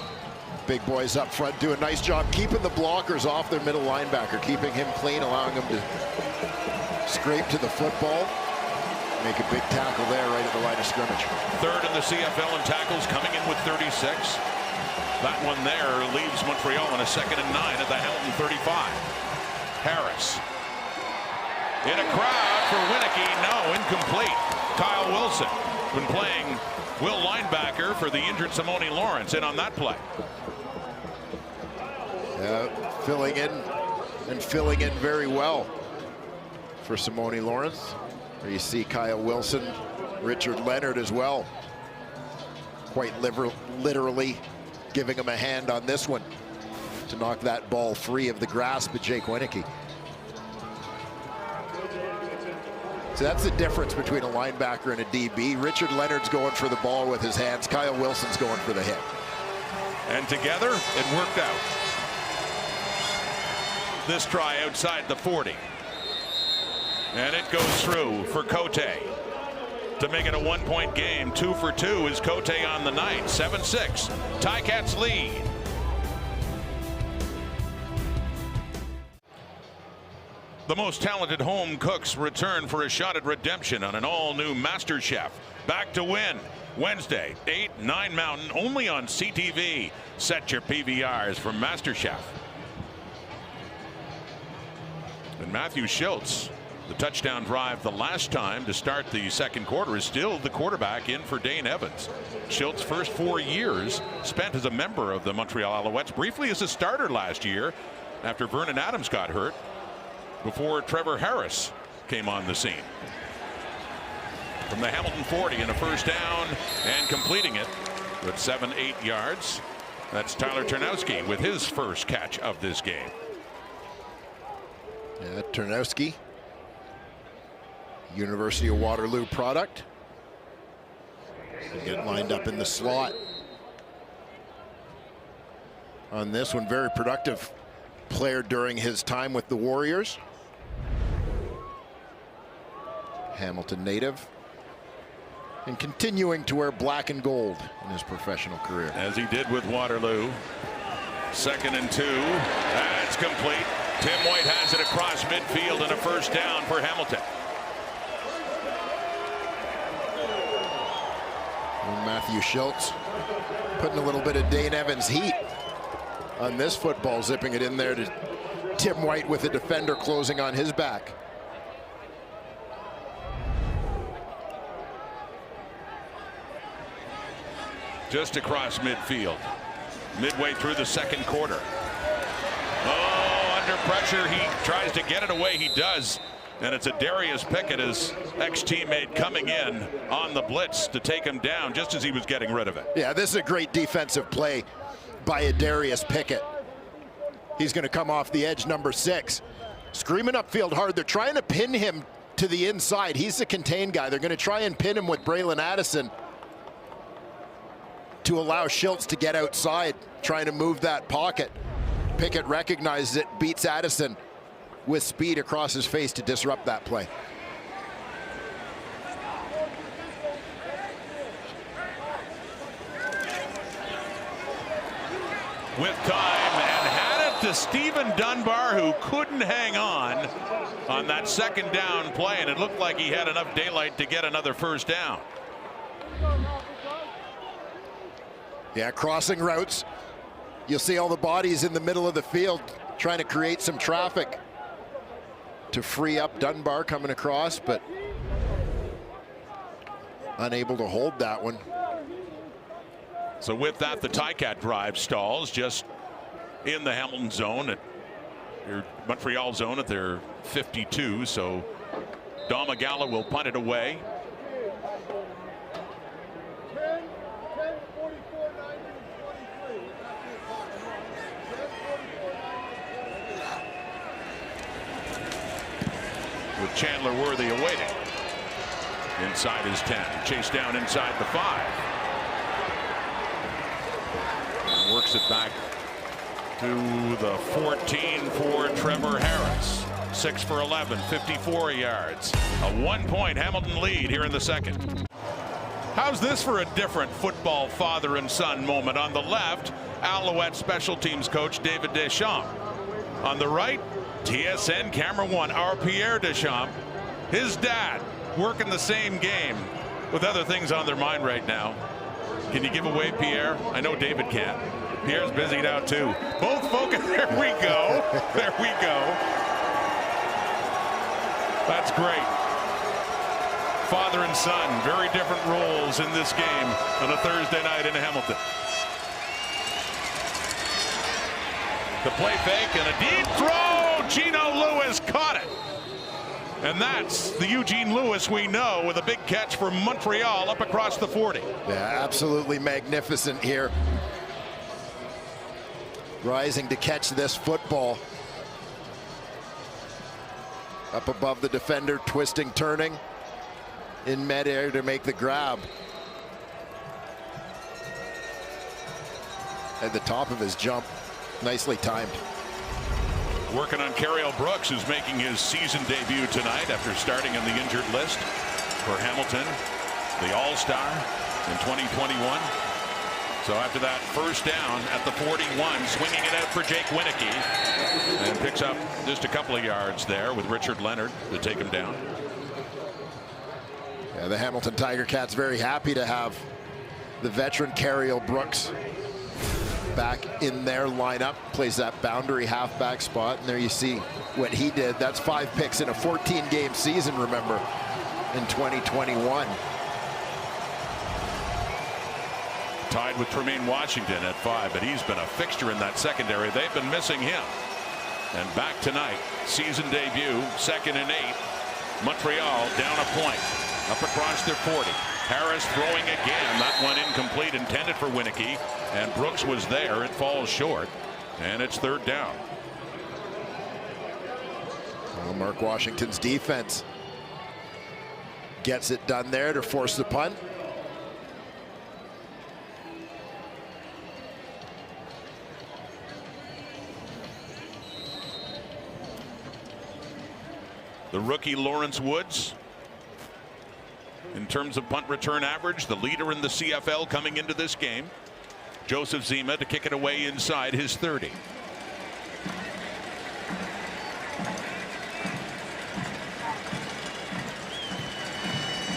Big boys up front do a nice job keeping the blockers off their middle linebacker, keeping him clean, allowing him to scrape to the football. Make a big tackle there right at the line of scrimmage. Third in the CFL in tackles, coming in with 36. That one there leaves Montreal on a 2nd and 9 at the Hamilton 35. Harris in a crowd for Winicky. No, incomplete. Kyle Wilson been playing will linebacker for the injured Simone Lawrence in on that play. Filling in and filling in very well for Simone Lawrence. There you see Kyle Wilson, Richard Leonard as well. Quite literally giving him a hand on this one to knock that ball free of the grasp of Jake Winicky. So that's the difference between a linebacker and a DB. Richard Leonard's going for the ball with his hands. Kyle Wilson's going for the hit. And together, it worked out. This try outside the 40. And it goes through for Cote to make it a 1-point game. 2 for 2 is Cote on the night. 7-6. Ticats lead. The most talented home cooks return for a shot at redemption on an all-new MasterChef. Back to win Wednesday, 8, 9 Mountain, only on CTV. Set your PVRs for MasterChef. And Matthew Schultz, the touchdown drive the last time to start the second quarter, is still the quarterback in for Dane Evans. Schultz, first 4 years spent as a member of the Montreal Alouettes, briefly as a starter last year after Vernon Adams got hurt, before Trevor Harris came on the scene. From the Hamilton 40 and a first down, and completing it with 7-8 yards. That's Tyler Ternowski with his first catch of this game. Yeah, Ternowski, University of Waterloo product. Get lined up in the slot on this one. Very productive player during his time with the Warriors. Hamilton native, and continuing to wear black and gold in his professional career. As he did with Waterloo. 2nd and 2. That's complete. Tim White has it across midfield and a first down for Hamilton. And Matthew Schultz putting a little bit of Dane Evans heat on this football, zipping it in there to Tim White with a defender closing on his back. Just across midfield, midway through the second quarter. Oh, under pressure, he tries to get it away. He does, and it's a Darius Pickett, his ex-teammate, coming in on the blitz to take him down just as he was getting rid of it. Yeah, this is a great defensive play by a Darius Pickett. He's going to come off the edge, number 6, screaming upfield hard. They're trying to pin him to the inside. He's the contained guy. They're going to try and pin him with Braylon Addison to allow Schultz to get outside, trying to move that pocket. Pickett recognizes it, beats Addison with speed across his face to disrupt that play. With time, and had it to Stephen Dunbar, who couldn't hang on that second down play, and it looked like he had enough daylight to get another first down. Yeah, crossing routes. You'll see all the bodies in the middle of the field trying to create some traffic to free up Dunbar coming across, but unable to hold that one. So with that, the Ticat drive stalls just in the Hamilton zone at your Montreal zone at their 52. So Domagala will punt it away. With Chandler Worthy awaiting inside his 10, chased down inside the 5, and works it back to the 14 for Trevor Harris. 6 for 11, 54 yards. A 1-point Hamilton lead here in the second. How's this for a different football father and son moment? On the left, Alouette special teams coach David Deschamps. On the right, TSN Camera 1, our Pierre Deschamps, his dad, working the same game with other things on their mind right now. Can you give away Pierre? I know David can. Pierre's busied out too. Both focused. There we go. There we go. That's great. Father and son, very different roles in this game on a Thursday night in Hamilton. The play fake and a deep throw. Gino Lewis caught it. And that's the Eugene Lewis we know, with a big catch for Montreal up across the 40. Yeah, absolutely magnificent here. Rising to catch this football. Up above the defender, twisting, turning in midair to make the grab. At the top of his jump, nicely timed. Working on Cariel Brooks, who's making his season debut tonight after starting in the injured list for Hamilton, the All-Star in 2021. So after that first down at the 41, swinging it out for Jake Winicky, and picks up just a couple of yards there with Richard Leonard to take him down. Yeah, the Hamilton Tiger Cats very happy to have the veteran Cariel Brooks back in their lineup. Plays that boundary halfback spot, and there you see what he did. That's 5 picks in a 14-game season, remember, in 2021. Tied with Tremaine Washington at 5, but he's been a fixture in that secondary. They've been missing him. And back tonight, season debut, 2nd and 8. Montreal down a point, up across their 40. Harris throwing again. That one incomplete, intended for Winicky, and Brooks was there. It falls short, and it's 3rd down. Well, Mark Washington's defense gets it done there to force the punt. The rookie Lawrence Woods, in terms of punt return average, the leader in the CFL coming into this game. Joseph Zima to kick it away inside his 30.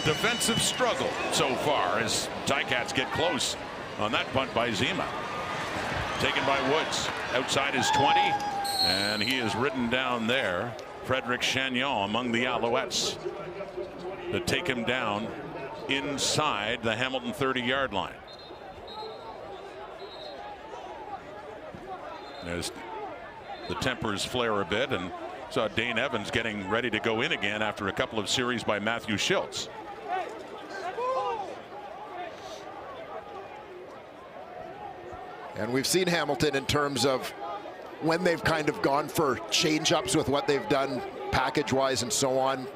Defensive struggle so far as Ticats get close on that punt by Zima. Taken by Woods outside his 20, and he is ridden down there. Frederick Chagnon among the Alouettes to take him down inside the Hamilton 30-yard line. As the tempers flare a bit, and saw Dane Evans getting ready to go in again after a couple of series by Matthew Schultz. And we've seen Hamilton in terms of when they've kind of gone for change-ups with what they've done package-wise and so on.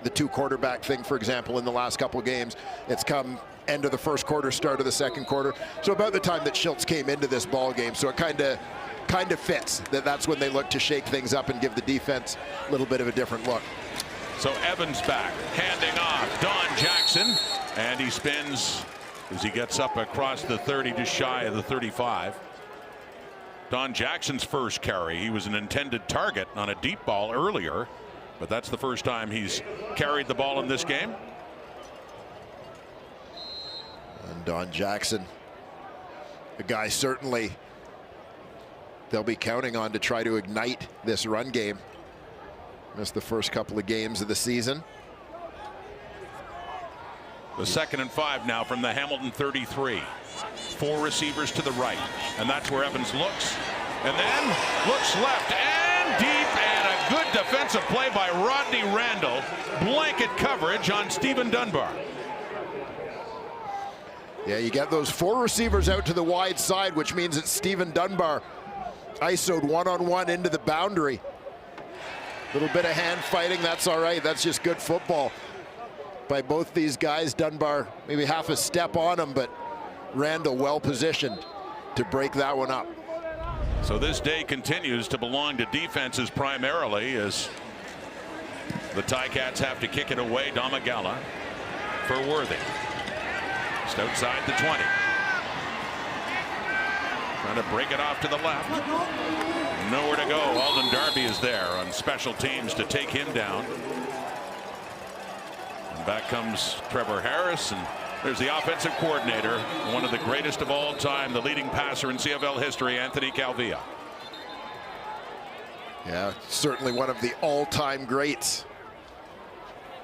The 2 quarterback thing, for example, in the last couple of games, it's come end of the first quarter, start of the second quarter. So about the time that Schultz came into this ball game, so it kind of fits that's when they look to shake things up and give the defense a little bit of a different look. So Evans back, handing off Don Jackson, and he spins as he gets up across the 30, just shy of the 35. Don Jackson's first carry, he was an intended target on a deep ball earlier, but that's the first time he's carried the ball in this game. And Don Jackson a guy certainly they'll be counting on to try to ignite this run game. Missed the first couple of games of the season. The 2nd and 5 now from the Hamilton 33. 4 receivers to the right, and that's where Evans looks, and then looks left and deep, and a good defensive play by Rodney Randall. Blanket coverage on Stephen Dunbar. Yeah, you get those 4 receivers out to the wide side, which means that Stephen Dunbar ISO'd one-on-one into the boundary. Little bit of hand fighting, that's all right. That's just good football by both these guys. Dunbar maybe half a step on him, but Randall well positioned to break that one up. So this day continues to belong to defenses primarily, as the Ticats have to kick it away. Domagala for Worthy. Just outside the 20. Trying to break it off to the left. Nowhere to go. Alden Darby is there on special teams to take him down. And back comes Trevor Harris, and there's the offensive coordinator, one of the greatest of all time, the leading passer in CFL history, Anthony Calvillo. Yeah, certainly one of the all-time greats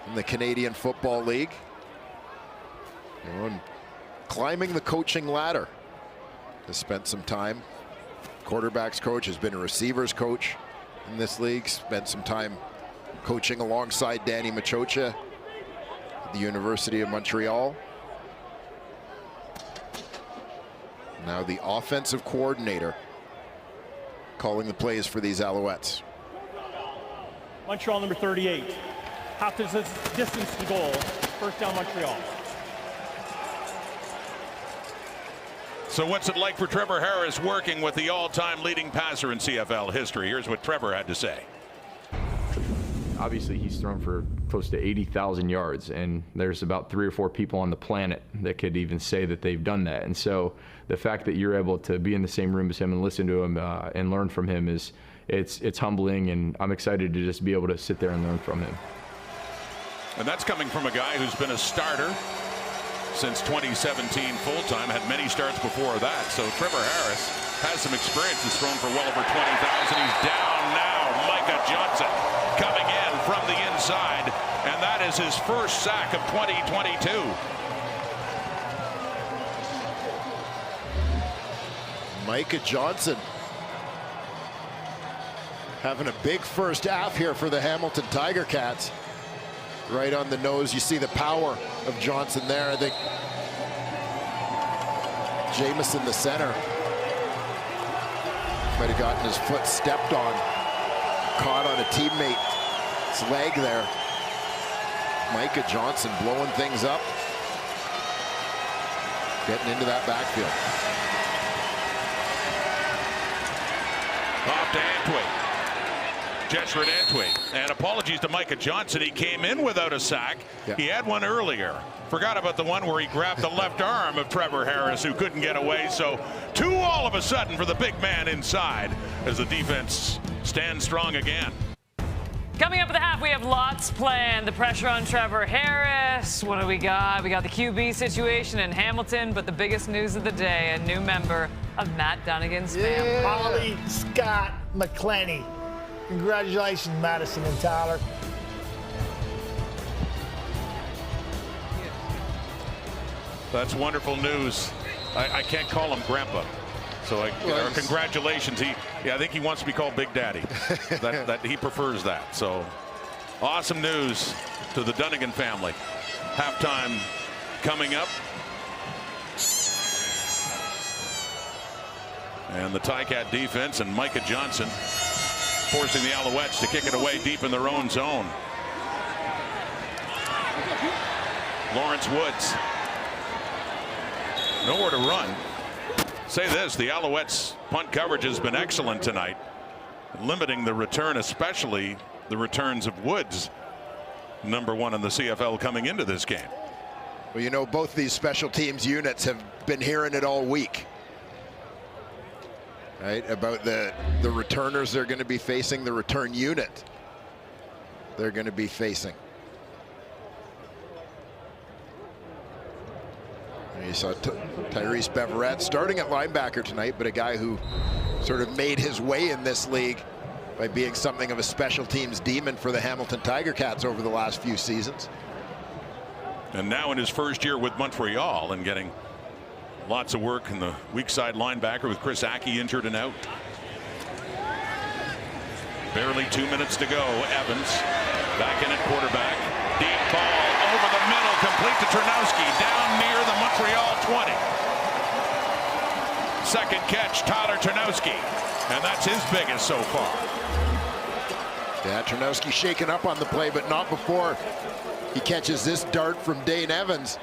in the Canadian Football League. And climbing the coaching ladder. Has spent some time. Quarterbacks coach, has been a receivers coach in this league. Spent some time coaching alongside Danny Machocha at the University of Montreal. Now the offensive coordinator calling the plays for these Alouettes. Montreal number 38. Half distance to goal. First down Montreal. So what's it like for Trevor Harris working with the all-time leading passer in CFL history? Here's what Trevor had to say. Obviously, he's thrown for close to 80,000 yards, and there's about 3 or 4 people on the planet that could even say that they've done that. And so the fact that you're able to be in the same room as him and listen to him and learn from him it's humbling, and I'm excited to just be able to sit there and learn from him. And that's coming from a guy who's been a starter since 2017 full-time, had many starts before that. So Trevor Harris has some experience, has thrown for well over 20,000. He's down now. Micah Johnson coming in from the inside, and that is his first sack of 2022. Micah Johnson having a big first half here for the Hamilton Tiger Cats. Right on the nose, you see the power of Johnson there. I think Jamison, the center, might have gotten his foot stepped on, caught on a teammate's leg there. Micah Johnson blowing things up, getting into that backfield. Off to Antwi. Jessered Antwi. And apologies to Micah Johnson. He came in without a sack. Yeah. He had one earlier. Forgot about the one where he grabbed the left arm of Trevor Harris, who couldn't get away. So 2 all of a sudden for the big man inside as the defense stands strong again. Coming up at the half, we have lots planned. The pressure on Trevor Harris. What do we got? We got the QB situation in Hamilton, but the biggest news of the day, a new member of Matt Dunnigan's family. Holly Scott McClenny. Congratulations, Madison and Tyler. That's wonderful news. I can't call him Grandpa. So congratulations. I think he wants to be called Big Daddy. that he prefers that. So awesome news to the Dunnigan family. Halftime coming up. And the Ticat defense and Micah Johnson forcing the Alouettes to kick it away deep in their own zone. Lawrence Woods. Nowhere to run. Say this, the Alouettes punt coverage has been excellent tonight, limiting the return, especially the returns of Woods, #1 in the CFL coming into this game. Well, you know, both these special teams units have been hearing it all week. Right, about the returners they're going to be facing, the return unit they're going to be facing. You saw Tyrese Beverette starting at linebacker tonight, but a guy who sort of made his way in this league by being something of a special teams demon for the Hamilton Tiger Cats over the last few seasons. And now in his first year with Montreal and getting lots of work in the weak side linebacker with Chris Aki injured and out. Barely 2 minutes to go. Evans back in at quarterback. Deep ball over the middle, complete to Ternowski, down near the Montreal 20. Second catch, Tyler Ternowski, and that's his biggest so far. Yeah, Ternowski shaken up on the play, but not before he catches this dart from Dane Evans.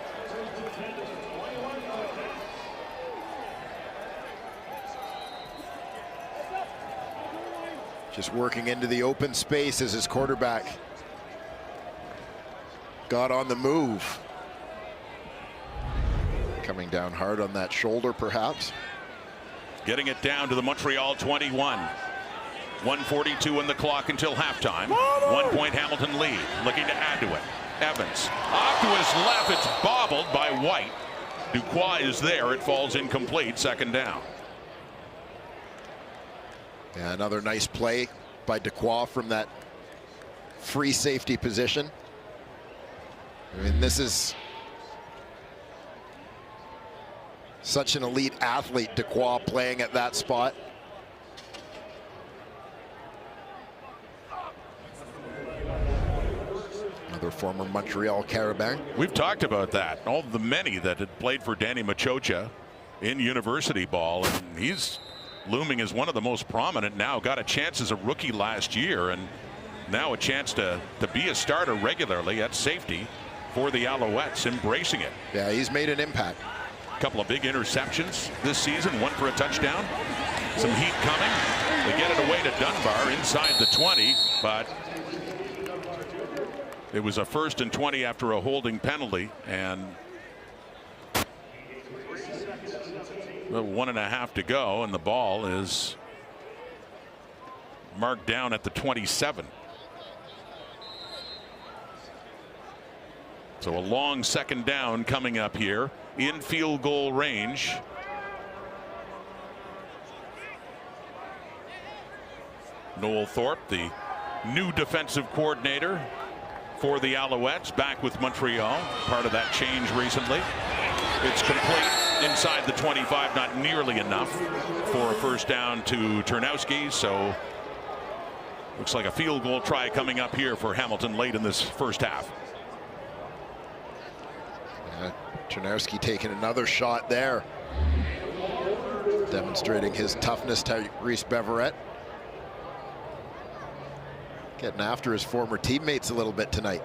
Just working into the open space as his quarterback got on the move. Coming down hard on that shoulder, perhaps. Getting it down to the Montreal 21. 1:42 in the clock until halftime. 1 point Hamilton lead. Looking to add to it. Evans off to his left. It's bobbled by White. Duquois is there. It falls incomplete. Second down. Yeah, another nice play by Duquois from that free safety position. I mean, this is such an elite athlete, Duquois, playing at that spot. Another former Montreal Carabin. We've talked about that. All the many that had played for Danny Machocha in university ball, and he's looming as one of the most prominent now. Got a chance as a rookie last year, and now a chance to be a starter regularly at safety for the Alouettes, embracing it. Yeah, he's made an impact. A couple of big interceptions this season, one for a touchdown. Some heat coming. They get it away to Dunbar inside the 20, but it was a 1st and 20 after a holding penalty, and 1.5 to go, and the ball is marked down at the 27. So a long second down coming up here in field goal range. Noel Thorpe, the new defensive coordinator for the Alouettes, back with Montreal, part of that change recently. It's complete inside the 25, not nearly enough for a first down to Ternowski, so looks like a field goal try coming up here for Hamilton late in this first half. Ternowski taking another shot there, demonstrating his toughness. Tyrese Beverette getting after his former teammates a little bit tonight.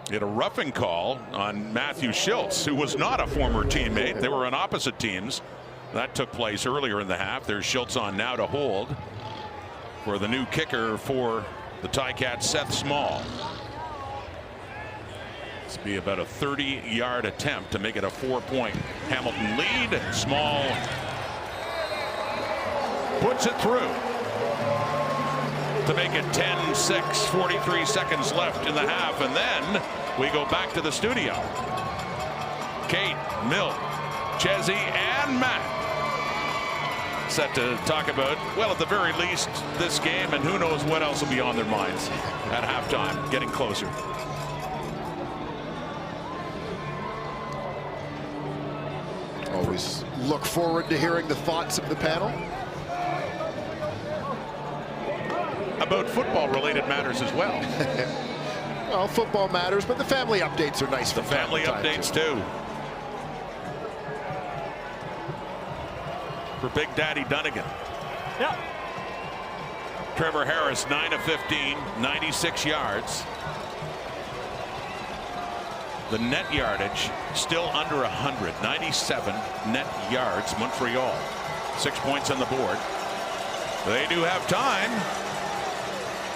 He had a roughing call on Matthew Schultz, who was not a former teammate. They were on opposite teams. That took place earlier in the half. There's Schultz on now to hold for the new kicker for the Ticats, Seth Small. This will be about a 30-yard attempt to make it a 4-point Hamilton lead. Small puts it through to make it 10-6, 43 seconds left in the half, and then we go back to the studio. Kate, Milt, Chezzy, and Matt set to talk about, well, at the very least, this game, and who knows what else will be on their minds at halftime, getting closer. Always look forward to hearing the thoughts of the panel. About football-related matters as well. Well, football matters, but the family updates are nice. The family updates too. For Big Daddy Dunnigan. Yep. Trevor Harris, 9 of 15, 96 yards. The net yardage still under 100, 97 net yards. Montreal, 6 points on the board. They do have time.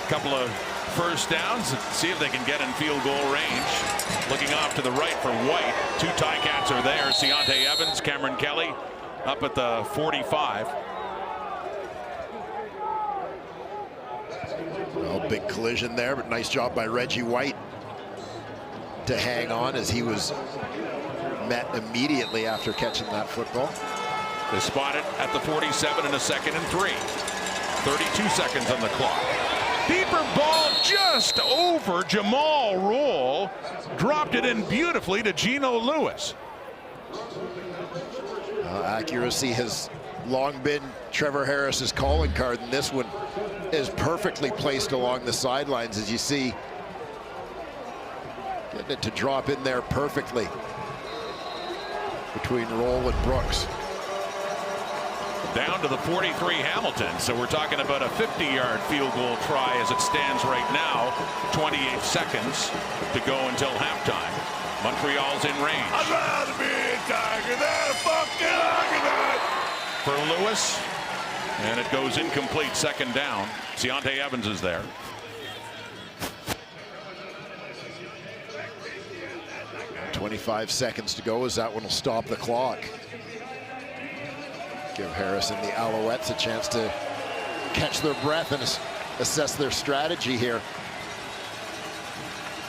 Couple of first downs. See if they can get in field goal range. Looking off to the right for White. Two Ticats are there. Seontae Evans, Cameron Kelly up at the 45. Well, big collision there, but nice job by Reggie White to hang on as he was met immediately after catching that football. They spot it at the 47 in a 2nd and 3. 32 seconds on the clock. Deeper ball just over Jamal Roll. Dropped it in beautifully to Geno Lewis. Accuracy has long been Trevor Harris's calling card, and this one is perfectly placed along the sidelines, as you see. Getting it to drop in there perfectly between Roll and Brooks. Down to the 43 Hamilton, so we're talking about a 50-yard field goal try as it stands right now. 28 seconds to go until halftime. Montreal's in range. I'd rather be a Tiger than a fucking Argonaut. For Lewis, and it goes incomplete. 2nd down. Deontay Evans is there. .25 seconds to go as that one will stop the clock. Give Harris and the Alouettes a chance to catch their breath and assess their strategy here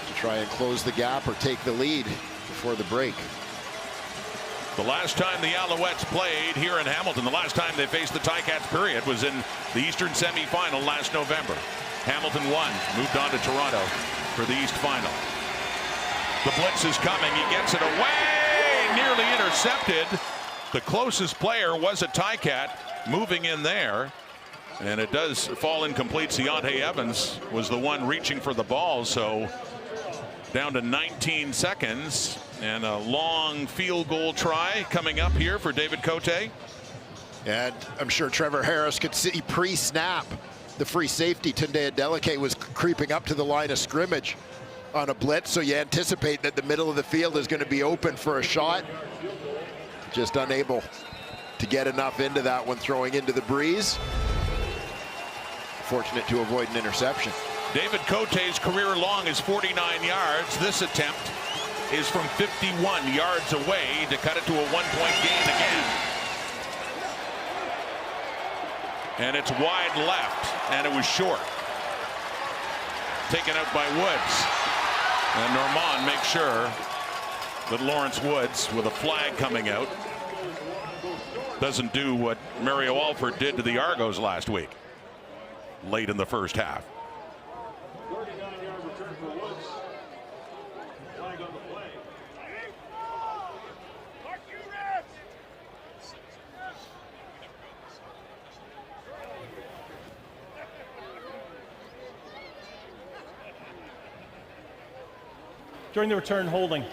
to try and close the gap or take the lead before the break. The last time the Alouettes played here in Hamilton, the last time they faced the Ticats period, was in the Eastern semifinal last November. Hamilton won, moved on to Toronto for the East final. The blitz is coming. He gets it away, nearly intercepted. The closest player was a Ticat moving in there, and it does fall incomplete. Deontay Evans was the one reaching for the ball, so down to 19 seconds, and a long field goal try coming up here for David Cote. And I'm sure Trevor Harris could see pre-snap the free safety. Tunde Adeleke was creeping up to the line of scrimmage on a blitz, so you anticipate that the middle of the field is going to be open for a shot. Just unable to get enough into that one, throwing into the breeze. Fortunate to avoid an interception. David Cote's career long is 49 yards. This attempt is from 51 yards away to cut it to a 1-point gain again. And it's wide left, and it was short. Taken out by Woods. And Normand makes sure that Lawrence Woods, with a flag coming out, doesn't do what Mario Alford did to the Argos last week, late in the first half. During the return, holding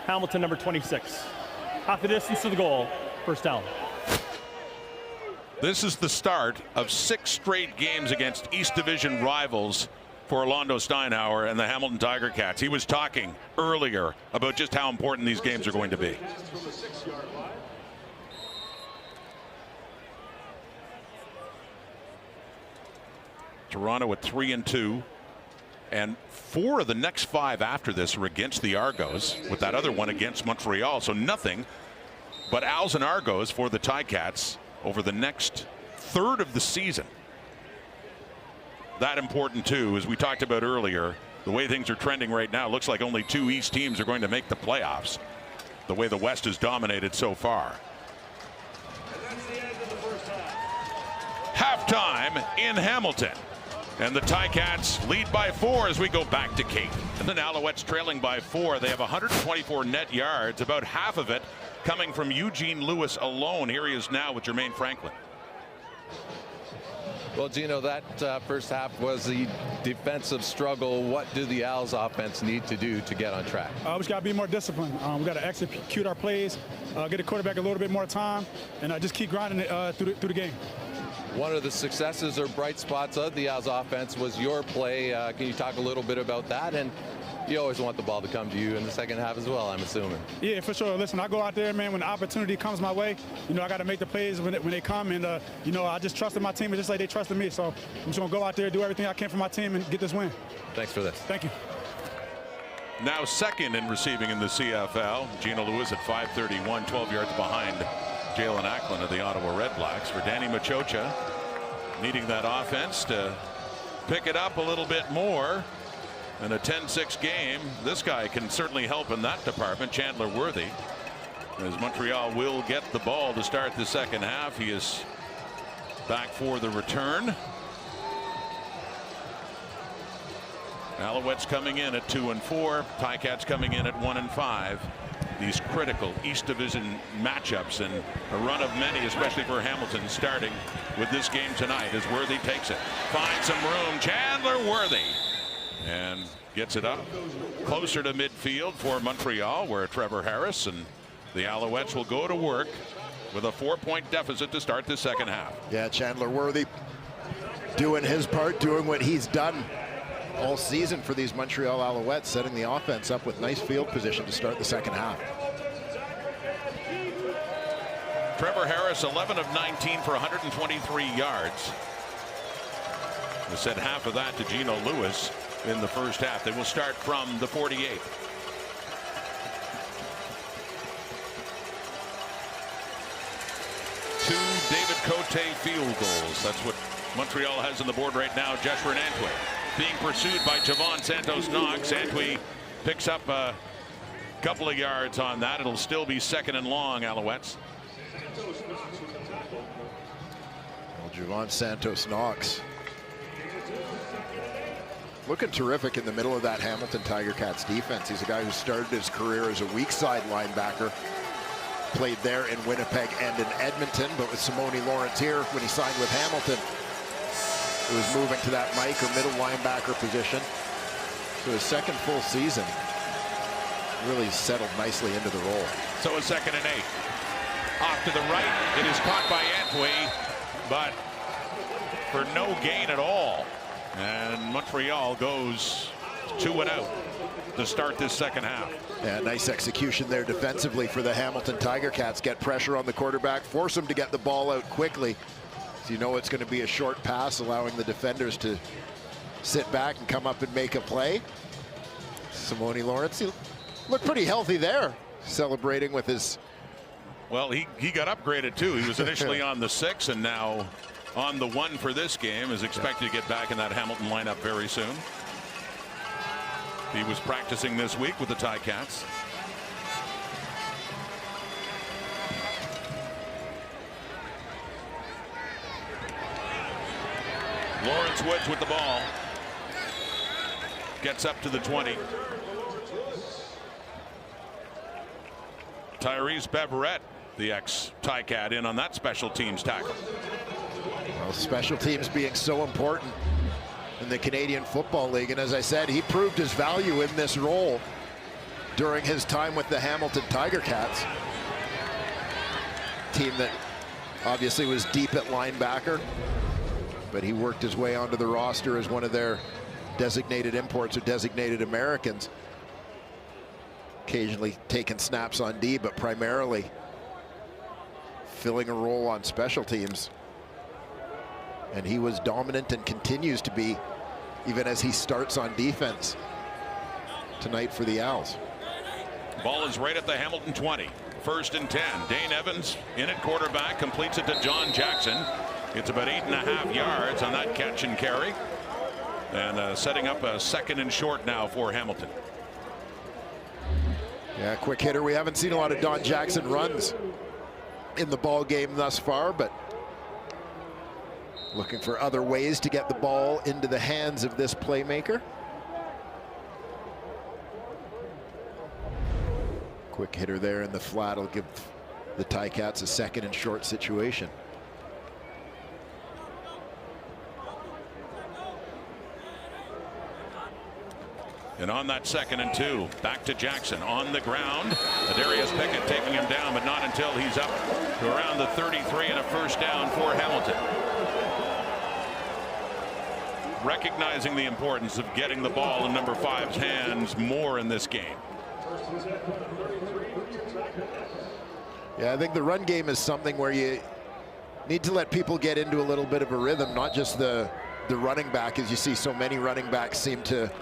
Hamilton, number 26. Half the distance to the goal, 1st down. This is the start of 6 straight games against East Division rivals for Orlando Steinauer and the Hamilton Tiger Cats. He was talking earlier about just how important these games are going to be. Toronto at 3-2. And 4 of the next 5 after this are against the Argos, with that other one against Montreal. So nothing but Als and Argos for the Ticats over the next third of the season. That important too, as we talked about earlier. The way things are trending right now, looks like only 2 East teams are going to make the playoffs, the way the West is dominated so far. Halftime in Hamilton. And the Ticats lead by 4 as we go back to Kate. And then Alouettes trailing by 4. They have 124 net yards, about half of it coming from Eugene Lewis alone. Here he is now with Jermaine Franklin. Well, Gino, that first half was the defensive struggle. What do the Owls offense need to do to get on track? We just got to be more disciplined. We got to execute our plays, get the quarterback a little bit more time, and just keep grinding it through the game. One of the successes or bright spots of the Owls offense was your play. Can you talk a little bit about that? And you always want the ball to come to you in the second half as well, I'm assuming. Yeah, for sure. Listen, I go out there, man, when the opportunity comes my way, I got to make the plays when they come. And, I just trusted my team just like they trusted me. So I'm just going to go out there, do everything I can for my team, and get this win. Thanks for this. Thank you. Now second in receiving in the CFL. Geno Lewis at 531, 12 yards behind Jalen Acklin of the Ottawa Red Blacks. For Danny Machocha, needing that offense to pick it up a little bit more. In a 10-6 game, this guy can certainly help in that department. Chandler Worthy as Montreal will get the ball to start the second half. He is back for the return. Alouettes coming in at 2-4. Ticats coming in at 1-5. These critical East Division matchups, and a run of many, especially for Hamilton, starting with this game tonight as Worthy takes it. Finds some room. Chandler Worthy. And gets it up closer to midfield for Montreal, where Trevor Harris and the Alouettes will go to work with a 4-point deficit to start the second half. Yeah, Chandler Worthy doing his part, doing what he's done all season for these Montreal Alouettes, setting the offense up with nice field position to start the second half. Trevor Harris, 11 of 19 for 123 yards. We said half of that to Geno Lewis in the first half. They will start from the 48. Two David Cote field goals. That's what Montreal has on the board right now. Joshua Antwi being pursued by Javon Santos-Knox. Antwi picks up a couple of yards on that. It'll still be second and long, Alouettes. Well, Javon Santos-Knox looking terrific in the middle of that Hamilton Tiger Cats defense. He's a guy who started his career as a weak side linebacker. Played there in Winnipeg and in Edmonton, but with Simone Lawrence here when he signed with Hamilton, he was moving to that Mike or middle linebacker position. So his second full season really settled nicely into the role. So a 2nd and 8. Off to the right. It is caught by Antwi, but for no gain at all. And Montreal goes 2 and out to start this second half. Yeah, nice execution there defensively for the Hamilton Tiger Cats. Get pressure on the quarterback, force him to get the ball out quickly. So you know it's going to be a short pass, allowing the defenders to sit back and come up and make a play. Simone Lawrence, he looked pretty healthy there, celebrating with his... Well, he got upgraded too. He was initially on the 6 and now on the 1 for this game. Is expected to get back in that Hamilton lineup very soon. He was practicing this week with the Ticats. Lawrence Woods with the ball. Gets up to the 20. Tyrese Beverett, the ex-Ticat, in on that special teams tackle. Well, special teams being so important in the Canadian Football League, and as I said, he proved his value in this role during his time with the Hamilton Tiger Cats. Team that obviously was deep at linebacker, but he worked his way onto the roster as one of their designated imports or designated Americans. Occasionally taking snaps on D, but primarily filling a role on special teams. And he was dominant and continues to be, even as he starts on defense tonight for the Owls. Ball is right at the Hamilton 20. 1st and 10. Dane Evans in at quarterback, completes it to John Jackson. It's about 8.5 yards on that catch and carry. And setting up a 2nd and short now for Hamilton. Yeah, quick hitter. We haven't seen a lot of Don Jackson runs in the ball game thus far, but looking for other ways to get the ball into the hands of this playmaker. Quick hitter there in the flat will give the Ticats a 2nd and short situation. And on that 2nd and 2, back to Jackson on the ground. Darius Pickett taking him down, but not until he's up to around the 33 and a 1st down for Hamilton. Recognizing the importance of getting the ball in number 5's hands more in this game. Yeah, I think the run game is something where you need to let people get into a little bit of a rhythm, not just the running back, as you see so many running backs seem to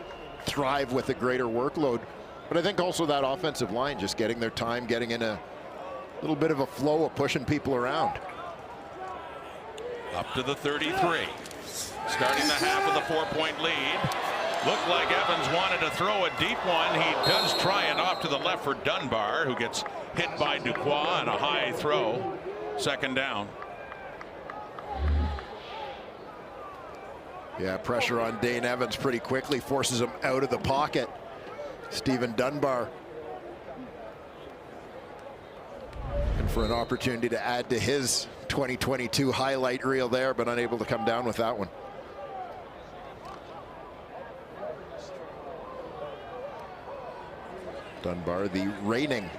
thrive with a greater workload, but I think also that offensive line just getting their time, getting in a little bit of a flow of pushing people around. Up to the 33. Starting the half with a 4-point lead. Looked like Evans wanted to throw a deep one. He does try it off to the left for Dunbar, who gets hit by Dubois and a high throw. Second down. Yeah, pressure on Dane Evans pretty quickly, forces him out of the pocket. Stephen Dunbar. And for an opportunity to add to his 2022 highlight reel there, but unable to come down with that one. Dunbar, the reigning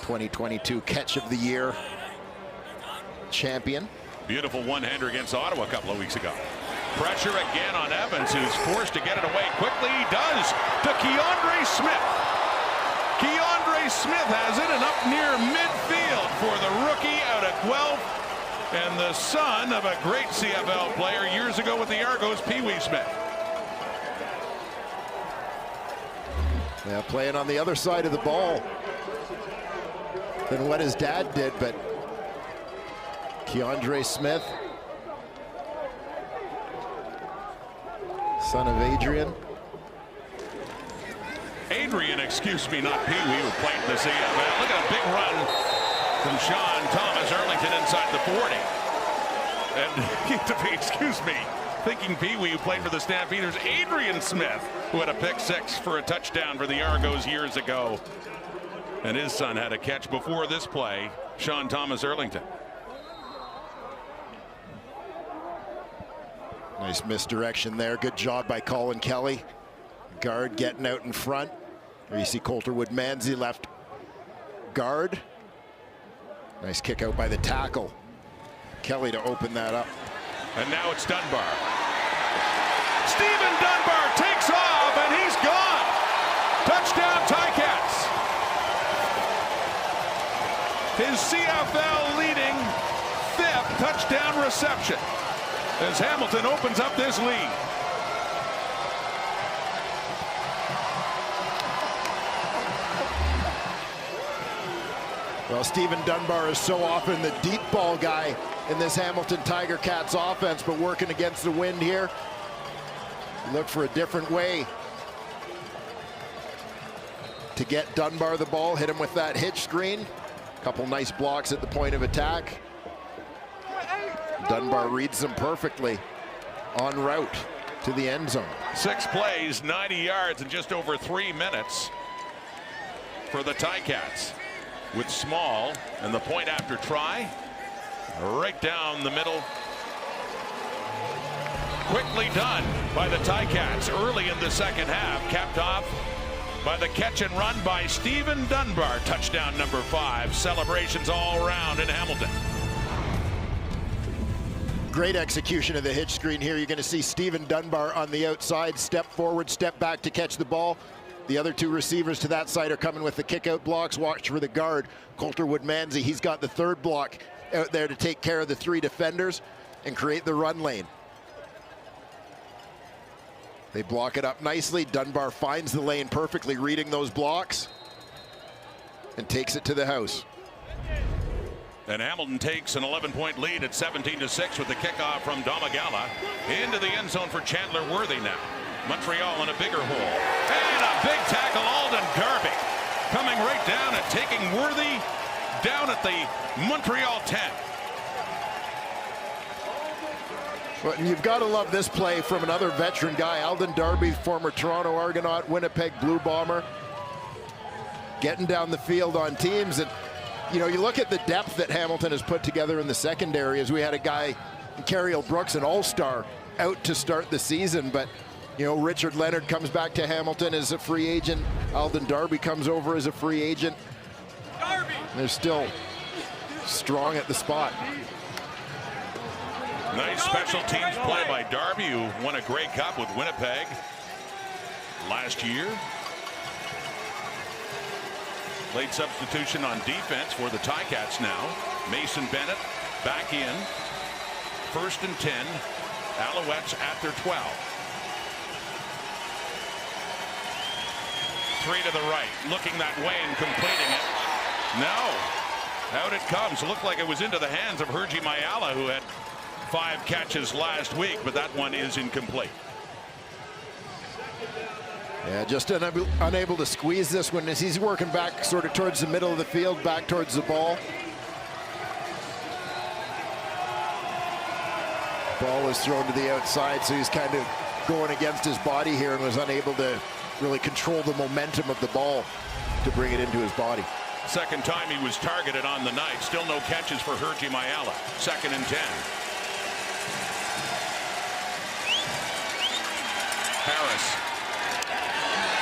2022 Catch of the Year champion. Beautiful one-hander against Ottawa a couple of weeks ago. Pressure again on Evans, who's forced to get it away quickly. He does to Keandre Smith. Keandre Smith has it, and up near midfield for the rookie out of Guelph, and the son of a great CFL player years ago with the Argos, Pee Wee Smith. Yeah, playing on the other side of the ball than what his dad did, but Keandre Smith, son of Adrian. Adrian, excuse me, not Pee Wee, who played in the CFL. Look at a big run from Sean Thomas Erlington inside the 40. And excuse me, thinking Pee Wee, who played for the Stampeders, Adrian Smith, who had a pick six for a touchdown for the Argos years ago. And his son had a catch before this play, Sean Thomas Erlington. Nice misdirection there. Good job by Colin Kelly. Guard getting out in front. There you see Coulter Woodmansey left guard. Nice kick out by the tackle. Kelly to open that up. And now it's Dunbar. Stephen Dunbar takes off, and he's gone. Touchdown Ticats. His CFL leading 5th touchdown reception as Hamilton opens up this lead. Well, Stephen Dunbar is so often the deep ball guy in this Hamilton Tiger Cats offense, but working against the wind here. Look for a different way to get Dunbar the ball, hit him with that hitch screen. Couple nice blocks at the point of attack. Dunbar reads them perfectly en route to the end zone. 6 plays, 90 yards in just over 3 minutes for the Ticats. With Small and the point after try right down the middle. Quickly done by the Ticats early in the second half, capped off by the catch and run by Stephen Dunbar. Touchdown number 5. Celebrations all around in Hamilton. Great execution of the hitch screen here. You're going to see Stephen Dunbar on the outside, step forward, step back to catch the ball. The other 2 receivers to that side are coming with the kick-out blocks. Watch for the guard, Coulter Woodmansey. He's got the 3rd block out there to take care of the 3 defenders and create the run lane. They block it up nicely. Dunbar finds the lane perfectly, reading those blocks, and takes it to the house. And Hamilton takes an 11-point lead at 17-6 with the kickoff from Domagala into the end zone for Chandler Worthy now. Montreal in a bigger hole. And a big tackle, Alden Darby. Coming right down and taking Worthy down at the Montreal 10. But you've got to love this play from another veteran guy, Alden Darby, former Toronto Argonaut, Winnipeg Blue Bomber. Getting down the field on teams. And, you know, you look at the depth that Hamilton has put together in the secondary, as we had a guy, Cariel Brooks, an all-star, out to start the season. But you know, Richard Leonard comes back to Hamilton as a free agent. Alden Darby comes over as a free agent. They're still strong at the spot. Nice special teams play by Darby, who won a Grey Cup with Winnipeg last year. Late substitution on defense for the Ticats now. Mason Bennett back in. 1st and 10. Alouettes at their 12. 3 to the right, looking that way and completing it. No, out it comes. Looked like it was into the hands of Hergy Mayala, who had 5 catches last week, but that one is incomplete. Yeah, just unable to squeeze this one as he's working back sort of towards the middle of the field, back towards the ball. Ball was thrown to the outside, so he's kind of going against his body here and was unable to really control the momentum of the ball to bring it into his body. Second time he was targeted on the night. Still no catches for Hergy Mayala. 2nd and 10. Harris.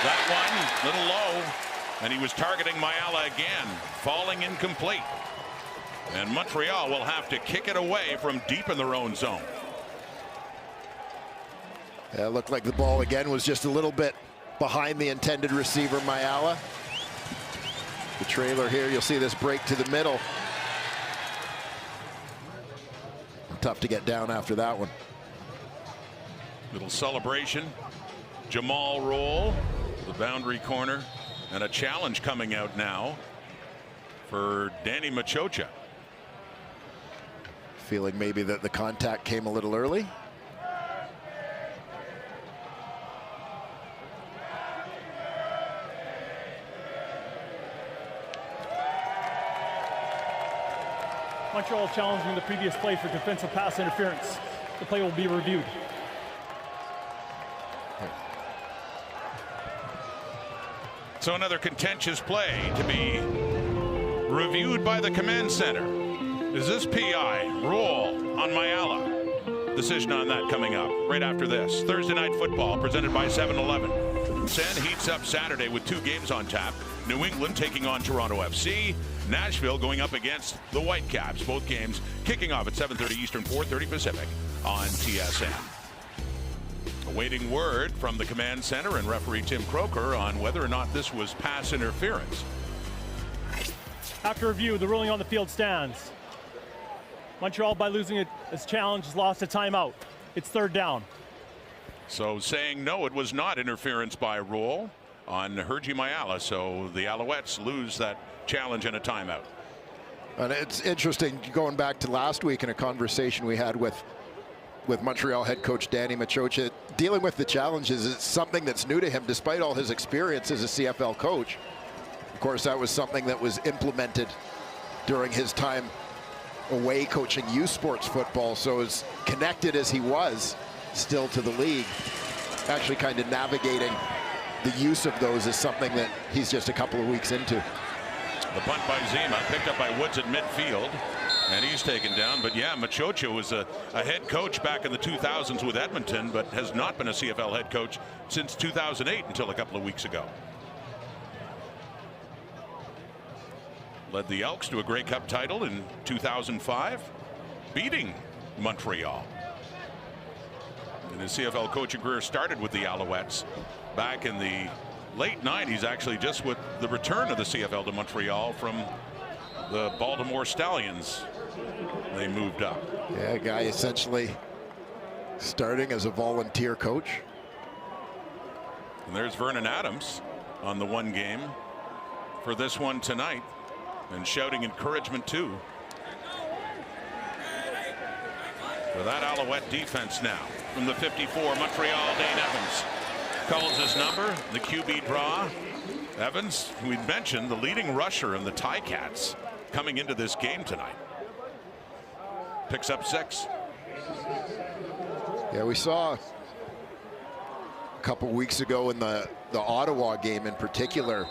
That one, little low, and he was targeting Mayala again, falling incomplete. And Montreal will have to kick it away from deep in their own zone. Yeah, it looked like the ball again was just a little bit behind the intended receiver, Mayala. The trailer here, you'll see this break to the middle. Tough to get down after that one. Little celebration. Jamal roll, the boundary corner, and a challenge coming out now for Danny Machocha. Feeling maybe that the contact came a little early. Montreal challenging the previous play for defensive pass interference. The play will be reviewed. So another contentious play to be reviewed by the command center. Is this PI? Rule on Mayala. Decision on that coming up right after this. Thursday Night Football presented by 7-Eleven. Sen heats up Saturday with 2 games on tap. New England taking on Toronto FC. Nashville going up against the Whitecaps. Both games kicking off at 7:30 Eastern, 4:30 Pacific on TSN. Awaiting word from the command center and referee Tim Croker on whether or not this was pass interference. After review, the ruling on the field stands. Montreal, by losing this challenge, has lost a timeout. It's 3rd down. So saying no, it was not interference by rule on Hergy Mayala. So the Alouettes lose that challenge and a timeout. And it's interesting going back to last week in a conversation we had with Montreal head coach Danny Machocha. Dealing with the challenges is something that's new to him despite all his experience as a CFL coach. Of course, that was something that was implemented during his time away coaching youth sports football. So as connected as he was still to the league, actually kind of navigating the use of those is something that he's just a couple of weeks into. The punt by Zima, picked up by Woods at midfield, and he's taken down. But yeah, Machocha was a head coach back in the 2000s with Edmonton, but has not been a CFL head coach since 2008 until a couple of weeks ago. Led the Elks to a Grey Cup title in 2005, beating Montreal. And his CFL coaching career started with the Alouettes back in the late 90s, actually, just with the return of the CFL to Montreal from the Baltimore Stallions. They moved up. Yeah, a guy essentially starting as a volunteer coach. And there's Vernon Adams on the 1 game for this one tonight, and shouting encouragement too for that Alouette defense now. From the 54, Montreal, Dane Evans calls his number, the QB draw. Evans, we mentioned, the leading rusher in the Ticats coming into this game tonight. Picks up 6. Yeah, we saw a couple weeks ago in the Ottawa game in particular,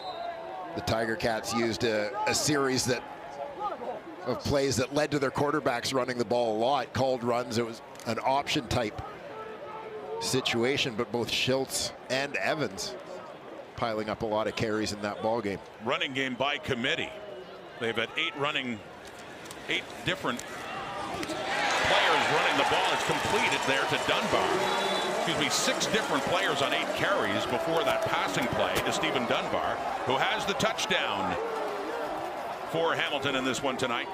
the Tiger Cats used a series of plays that led to their quarterbacks running the ball a lot, called runs. It was an option type situation, but both Schultz and Evans piling up a lot of carries in that ball game. Running game by committee. They've had 8 different players running the ball. It's completed there to Dunbar. Excuse me, 6 different players on 8 carries before that passing play to Stephen Dunbar, who has the touchdown for Hamilton in this one tonight.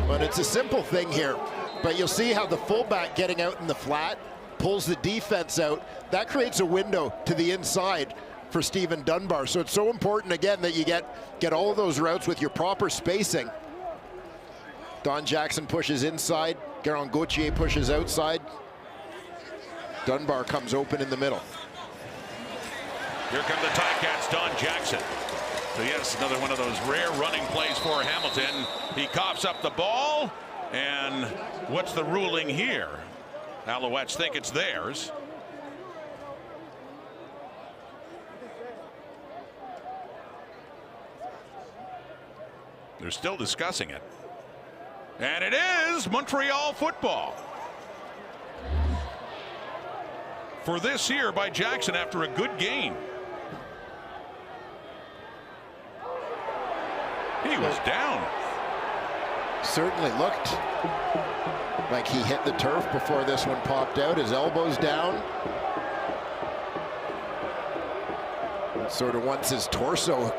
But it's a simple thing here, but you'll see how the fullback getting out in the flat pulls the defense out. That creates a window to the inside for Stephen Dunbar. So it's so important again that you get all of those routes with your proper spacing. Don Jackson pushes inside, Garon Gauthier pushes outside. Dunbar comes open in the middle. Here come the Ticats, Don Jackson. So yes, another one of those rare running plays for Hamilton. He coughs up the ball, and what's the ruling here? Alouettes think it's theirs. They're still discussing it. And it is Montreal football. For this here by Jackson after a good game. He was down. Certainly looked like he hit the turf before this one popped out. His elbow's down. Sort of once his torso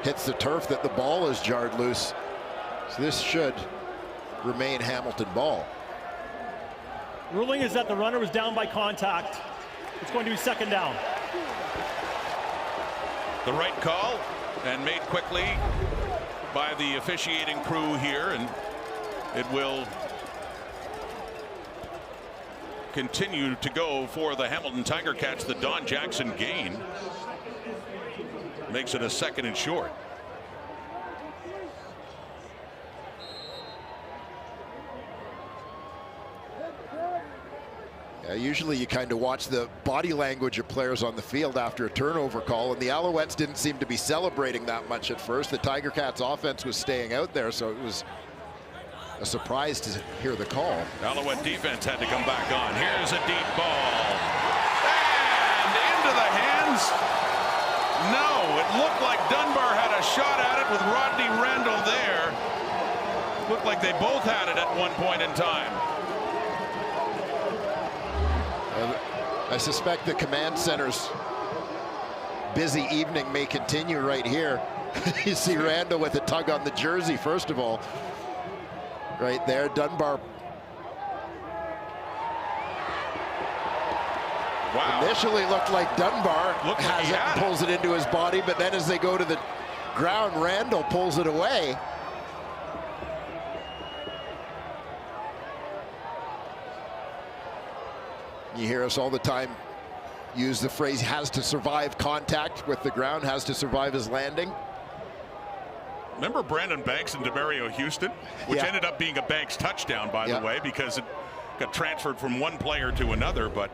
hits the turf that the ball is jarred loose. So this should remain Hamilton ball. Ruling is that the runner was down by contact. It's going to be second down. The right call, and made quickly by the officiating crew here, and it will continue to go for the Hamilton Tiger Cats. The Don Jackson gain makes it a 2nd and short. Usually you kind of watch the body language of players on the field after a turnover call, and the Alouettes didn't seem to be celebrating that much at first. The Tiger Cats offense was staying out there, so it was a surprise to hear the call. Alouette defense had to come back on. Here's a deep ball, and into the hands. No, it looked like Dunbar had a shot at it with Rodney Randall there. Looked like they both had it at one point in time. I suspect the command center's busy evening may continue right here. You see Randall with a tug on the jersey, first of all. Right there, Dunbar. Wow. Initially looked like Dunbar has it and pulls it into his body, but then as they go to the ground, Randall pulls it away. You hear us all the time use the phrase has to survive contact with the ground, has to survive his landing. Remember Brandon Banks and DeMario Houston, which ended up being a Banks touchdown, by the way, because it got transferred from one player to another. But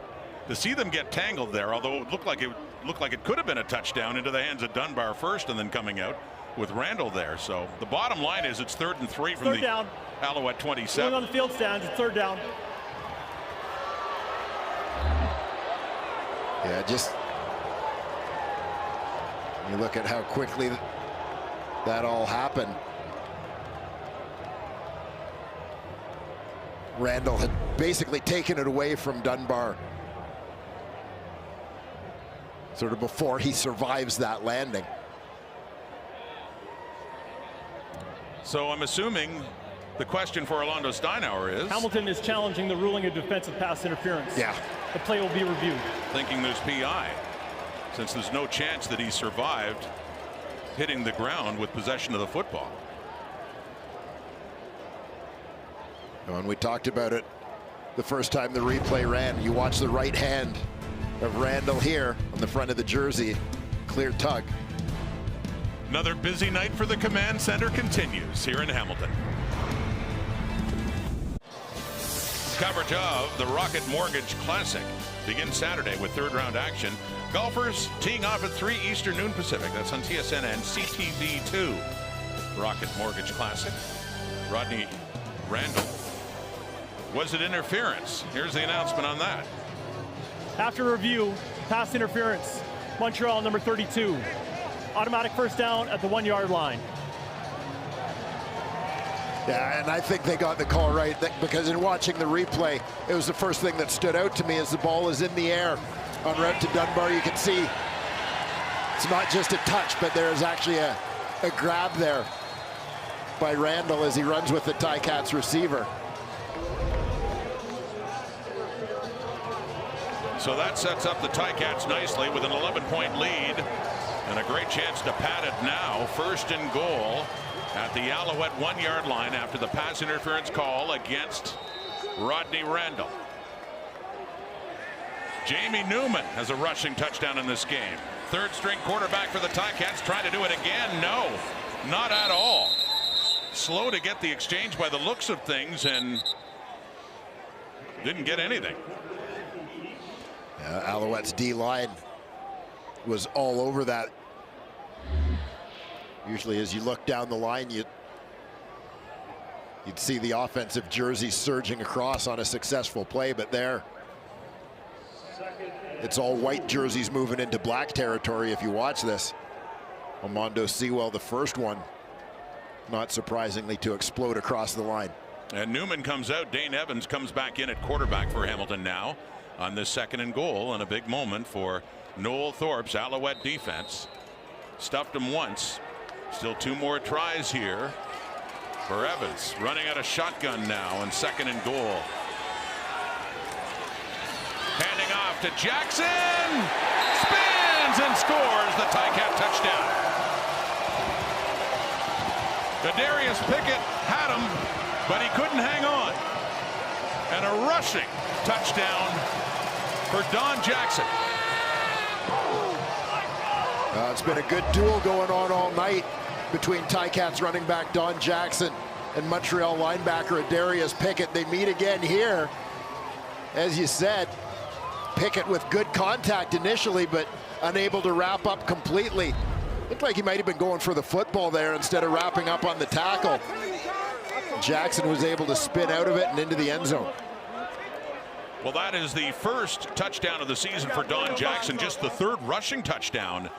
to see them get tangled there, although it looked like it could have been a touchdown into the hands of Dunbar first and then coming out with Randall there. So the bottom line is it's 3rd and 3 from the down. Alouette 27. Going on the field stands, it's 3rd down. Yeah, just you look at how quickly that all happened. Randall had basically taken it away from Dunbar sort of before he survives that landing. So I'm assuming the question for Orlando Steinauer is... Hamilton is challenging the ruling of defensive pass interference. Yeah. The play will be reviewed. Thinking there's PI, since there's no chance that he survived hitting the ground with possession of the football. And we talked about it the first time the replay ran. You watch the right hand of Randall here on the front of the jersey. Clear tug. Another busy night for the command center continues here in Hamilton. Coverage of the Rocket Mortgage Classic begins Saturday with 3rd round action. Golfers teeing off at 3 Eastern, noon Pacific. That's on TSN and CTV2. Rocket Mortgage Classic. Rodney Randall. Was it interference? Here's the announcement on that. After review, pass interference. Montreal number 32. Automatic first down at the 1-yard line. Yeah, and I think they got the call right because in watching the replay, it was the first thing that stood out to me as the ball is in the air en route to Dunbar. You can see it's not just a touch, but there is actually a grab there by Randall as he runs with the Ticats receiver. So that sets up the Ticats nicely with an 11-point lead and a great chance to pad it now. 1st and goal at the Alouette 1-yard line after the pass interference call against Rodney Randall. Jamie Newman has a rushing touchdown in this game. Third string quarterback for the Ticats, trying to do it again. No, not at all. Slow to get the exchange by the looks of things, and didn't get anything. Alouettes D-line was all over that. Usually as you look down the line, you'd see the offensive jersey surging across on a successful play, but there it's all white jerseys moving into black territory if you watch this. Armando Sewell, the first one, not surprisingly, to explode across the line. And Newman comes out. Dane Evans comes back in at quarterback for Hamilton now on this 2nd and goal, and a big moment for Noel Thorpe's Alouette defense. Stuffed him once. Still 2 more tries here for Evans, running out of shotgun now on 2nd and goal. Handing off to Jackson, spins and scores the Ticat touchdown. Darius Pickett had him, but he couldn't hang on. And a rushing touchdown for Don Jackson. It's been a good duel going on all night between Ticats running back Don Jackson and Montreal linebacker Darius Pickett. They meet again here. As you said, Pickett with good contact initially, but unable to wrap up completely. Looked like he might have been going for the football there instead of wrapping up on the tackle. Jackson was able to spin out of it and into the end zone. Well, that is the first touchdown of the season for Don Jackson, just the 3rd rushing touchdown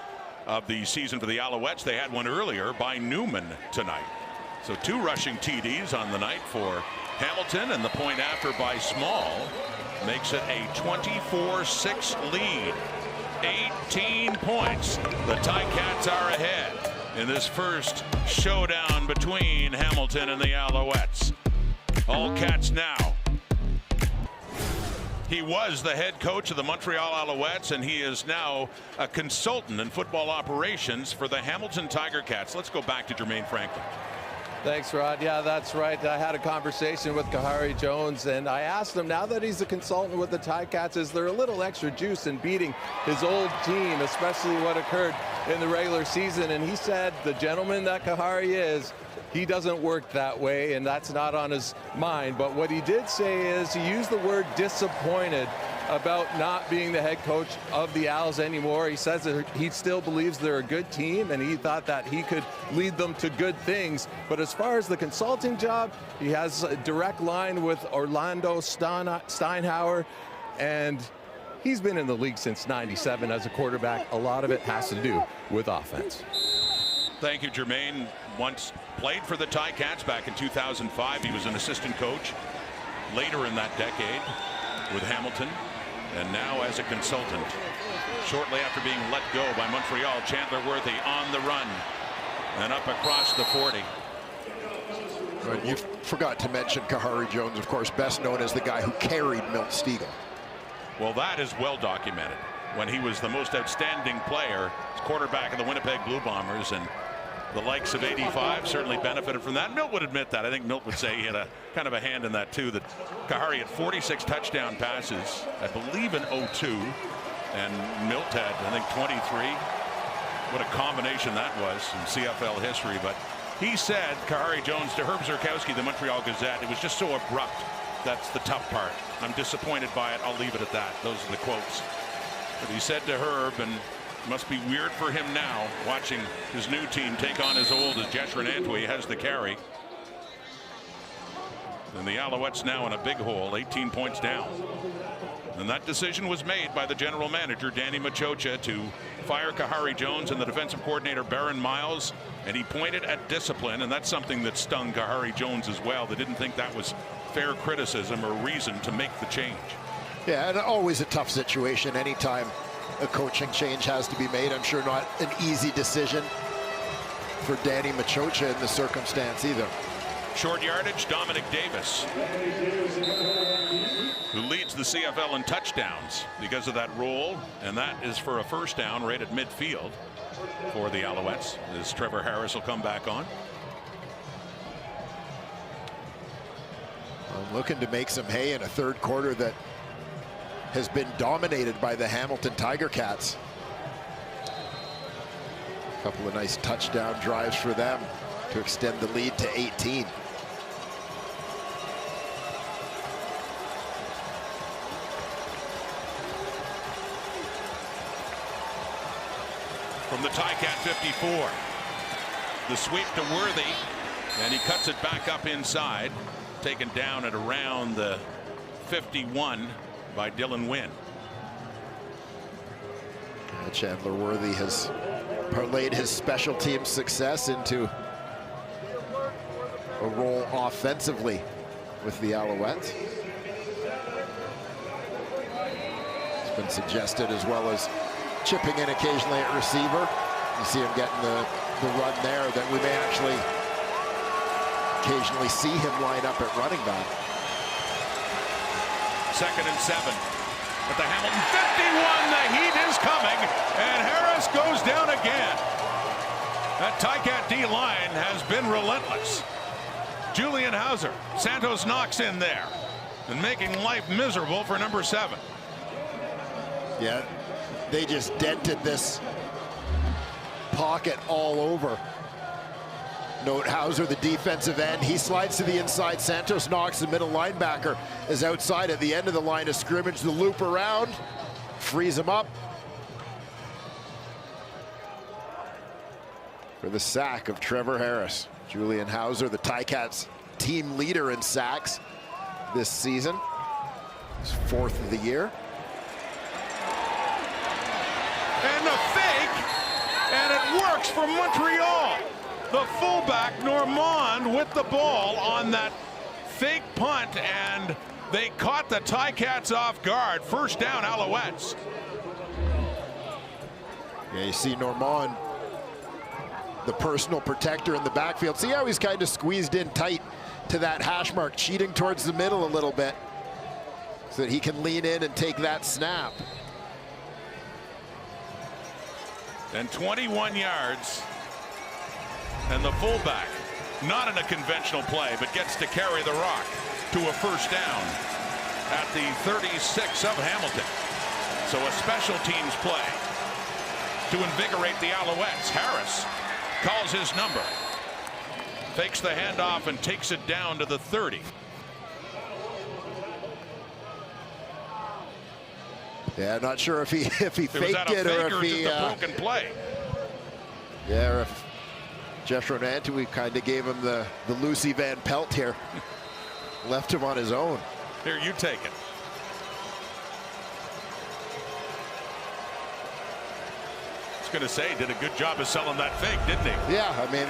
of the season for the Alouettes. They had one earlier by Newman tonight. So 2 rushing TDs on the night for Hamilton, and the point after by Small makes it a 24-6 lead. 18 points. The Ticats are ahead in this first showdown between Hamilton and the Alouettes. All Cats now. He was the head coach of the Montreal Alouettes, and he is now a consultant in football operations for the Hamilton Tiger Cats. Let's go back to Jermaine Franklin. Thanks, Rod. Yeah, that's right. I had a conversation with Kahari Jones, and I asked him, now that he's a consultant with the Ticats, is there a little extra juice in beating his old team, especially what occurred in the regular season? And he said, the gentleman that Kahari is, he doesn't work that way, and that's not on his mind. But what he did say is he used the word disappointed about not being the head coach of the Owls anymore. He says that he still believes they're a good team, and he thought that he could lead them to good things. But as far as the consulting job, he has a direct line with Orlando Steinhauer, and he's been in the league since '97 as a quarterback. A lot of it has to do with offense. Thank you, Jermaine. Once played for the Ticats back in 2005. He was an assistant coach later in that decade with Hamilton, and now as a consultant. Shortly after being let go by Montreal, Chandler Worthy on the run and up across the 40. But you forgot to mention Kahari Jones, of course, best known as the guy who carried Milt Stegall. Well, that is well documented. When he was the most outstanding player, quarterback of the Winnipeg Blue Bombers, and the likes of 85 certainly benefited from that. Milt would admit that. I think Milt would say he had a kind of a hand in that too, that Kahari had 46 touchdown passes, I believe in '02, and Milt had, I think, 23. What a combination that was in CFL history. But he said, Kahari Jones, to Herb Zurkowski, the Montreal Gazette, it was just so abrupt. That's the tough part. I'm disappointed by it. I'll leave it at that. Those are the quotes. But he said to Herb, and it must be weird for him now watching his new team take on his old, as Jeshrin Antwi has the carry. And the Alouettes now in a big hole, 18 points down. And that decision was made by the general manager, Danny Machocha, to fire Kahari Jones and the defensive coordinator, Baron Miles. And he pointed at discipline, and that's something that stung Kahari Jones as well. They didn't think that was fair criticism or reason to make the change. Yeah, and always a tough situation anytime a coaching change has to be made. I'm sure not an easy decision for Danny Machocha in the circumstance either. Short yardage, Dominic Davis, who leads the CFL in touchdowns because of that roll, and that is for a first down right at midfield for the Alouettes, as Trevor Harris will come back on. Looking to make some hay in a third quarter that has been dominated by the Hamilton Tiger Cats. A couple of nice touchdown drives for them to extend the lead to 18. From the Ticat 54, the sweep to Worthy, and he cuts it back up inside, taken down at around the 51 by Dylan Wynn. Chandler Worthy has parlayed his special team success into a role offensively with the Alouettes. It's been suggested as well as chipping in occasionally at receiver. You see him getting the run there, that we may actually occasionally see him line up at running back. 2nd and 7 at the Hamilton 51. The heat is coming, and Harris goes down again. That Ticat D-line has been relentless. Julian Hauser, Santos Knox in there and making life miserable for number 7. Yeah, they just dented this pocket all over. Note Hauser, the defensive end, he slides to the inside. Santos Knox, the middle linebacker, is outside at the end of the line of scrimmage. The loop around, frees him up for the sack of Trevor Harris. Julian Hauser, the Ticats team leader in sacks this season. His 4th of the year. And the fake, and it works for Montreal. The fullback, Normand, with the ball on that fake punt, and they caught the Ticats off guard. First down, Alouettes. Yeah, you see Normand, the personal protector in the backfield. See how he's kind of squeezed in tight to that hash mark, cheating towards the middle a little bit so that he can lean in and take that snap. And 21 yards. And the fullback, not in a conventional play, but gets to carry the rock to a first down at the 36 of Hamilton. So a special teams play to invigorate the Alouettes. Harris calls his number, fakes the handoff and takes it down to the 30. Yeah, not sure if he faked it or if he just a broken play. Yeah, or if Jeff Ronante, we kind of gave him the Lucy Van Pelt here. Left him on his own. Here, you take it. I was going to say, did a good job of selling that fake, didn't he? Yeah, I mean,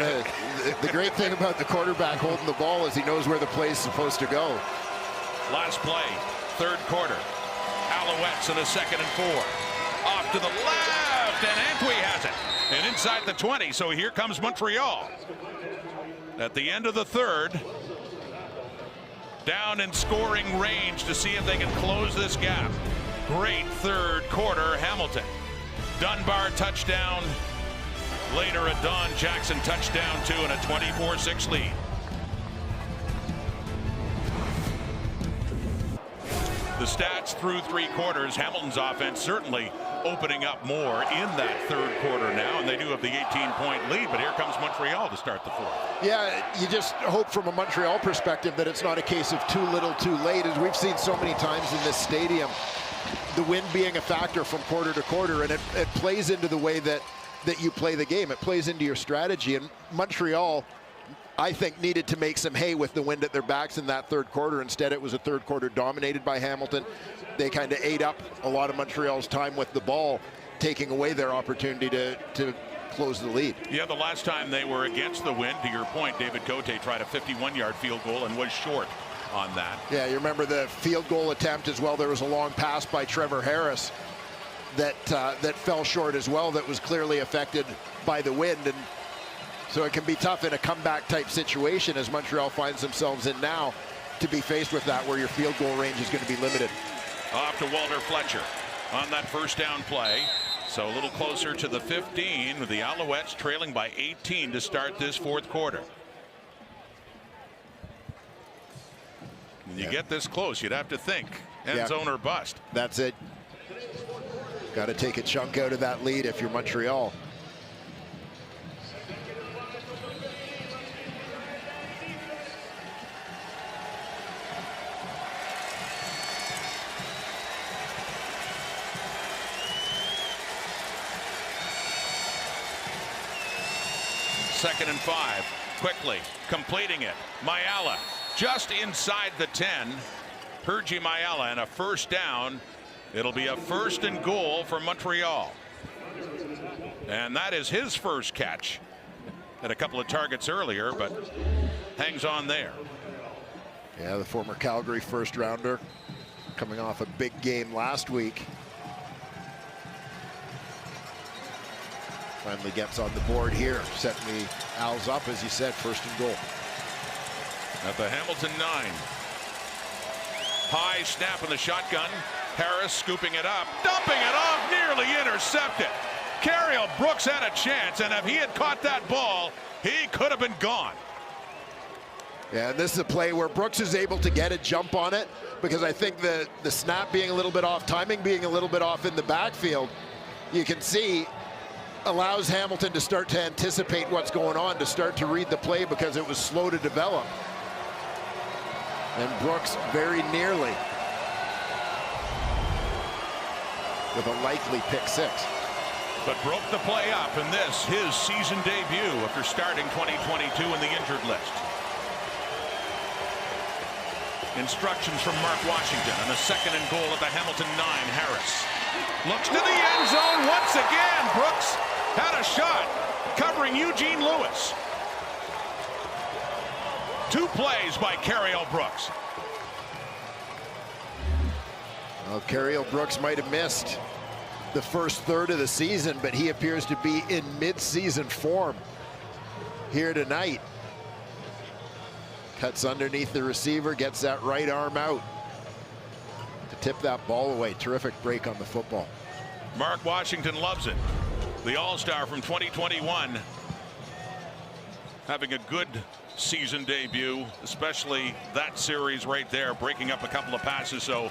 the great thing about the quarterback holding the ball is he knows where the play is supposed to go. Last play, 3rd quarter. Alouettes in a 2nd and 4. Off to the left, and Antwi has it. And inside the 20, so here comes Montreal. At the end of the 3rd, down in scoring range to see if they can close this gap. Great 3rd quarter, Hamilton. Dunbar touchdown. Later a Don Jackson touchdown too, and a 24-6 lead. The stats through 3 quarters, Hamilton's offense certainly opening up more in that 3rd quarter now, and they do have the 18-point lead, but here comes Montreal to start the 4th. Yeah, you just hope from a Montreal perspective that it's not a case of too little too late, as we've seen so many times in this stadium, the wind being a factor from quarter to quarter, and it plays into the way that you play the game. It plays into your strategy, and Montreal, I think, needed to make some hay with the wind at their backs in that 3rd quarter. Instead, it was a 3rd quarter dominated by Hamilton. They kind of ate up a lot of Montreal's time with the ball, taking away their opportunity to close the lead. Yeah, the last time they were against the wind, to your point, David Cote tried a 51-yard field goal and was short on that. Yeah, you remember the field goal attempt as well. There was a long pass by Trevor Harris that fell short as well, that was clearly affected by the wind. And so it can be tough in a comeback type situation, as Montreal finds themselves in now, to be faced with that, where your field goal range is going to be limited. Off to Walter Fletcher on that first down play. So a little closer to the 15, with the Alouettes trailing by 18 to start this 4th quarter. When you get this close, you'd have to think End zone or bust. That's it. Got to take a chunk out of that lead if you're Montreal. Second and 5. Quickly completing it. Mayala just inside the 10. Purgi Mayala, and a first down. It'll be a 1st and goal for Montreal. And that is his first catch. Had a couple of targets earlier, but hangs on there. Yeah, the former Calgary first rounder coming off a big game last week. Finally gets on the board here, setting the Owls up, as you said, 1st and goal. At the Hamilton 9. High snap in the shotgun. Harris scooping it up, dumping it off, nearly intercepted. Cariel Brooks had a chance, and if he had caught that ball, he could have been gone. Yeah, and this is a play where Brooks is able to get a jump on it, because I think the snap being a little bit off, timing being a little bit off in the backfield, you can see allows Hamilton to start to anticipate what's going on, to start to read the play, because it was slow to develop. And Brooks very nearly with a likely pick 6. But broke the play up in this, his season debut after starting 2022 in the injured list. Instructions from Mark Washington, and a 2nd and goal at the Hamilton 9. Harris looks to the end zone once again. Brooks had a shot covering Eugene Lewis. 2 plays by Cariel Brooks. Well, Cariel Brooks might have missed the first third of the season, but he appears to be in mid-season form here tonight. Cuts underneath the receiver, gets that right arm out to tip that ball away. Terrific break on the football. Mark Washington loves it. The All-Star from 2021 having a good season debut, especially that series right there, breaking up a couple of passes. So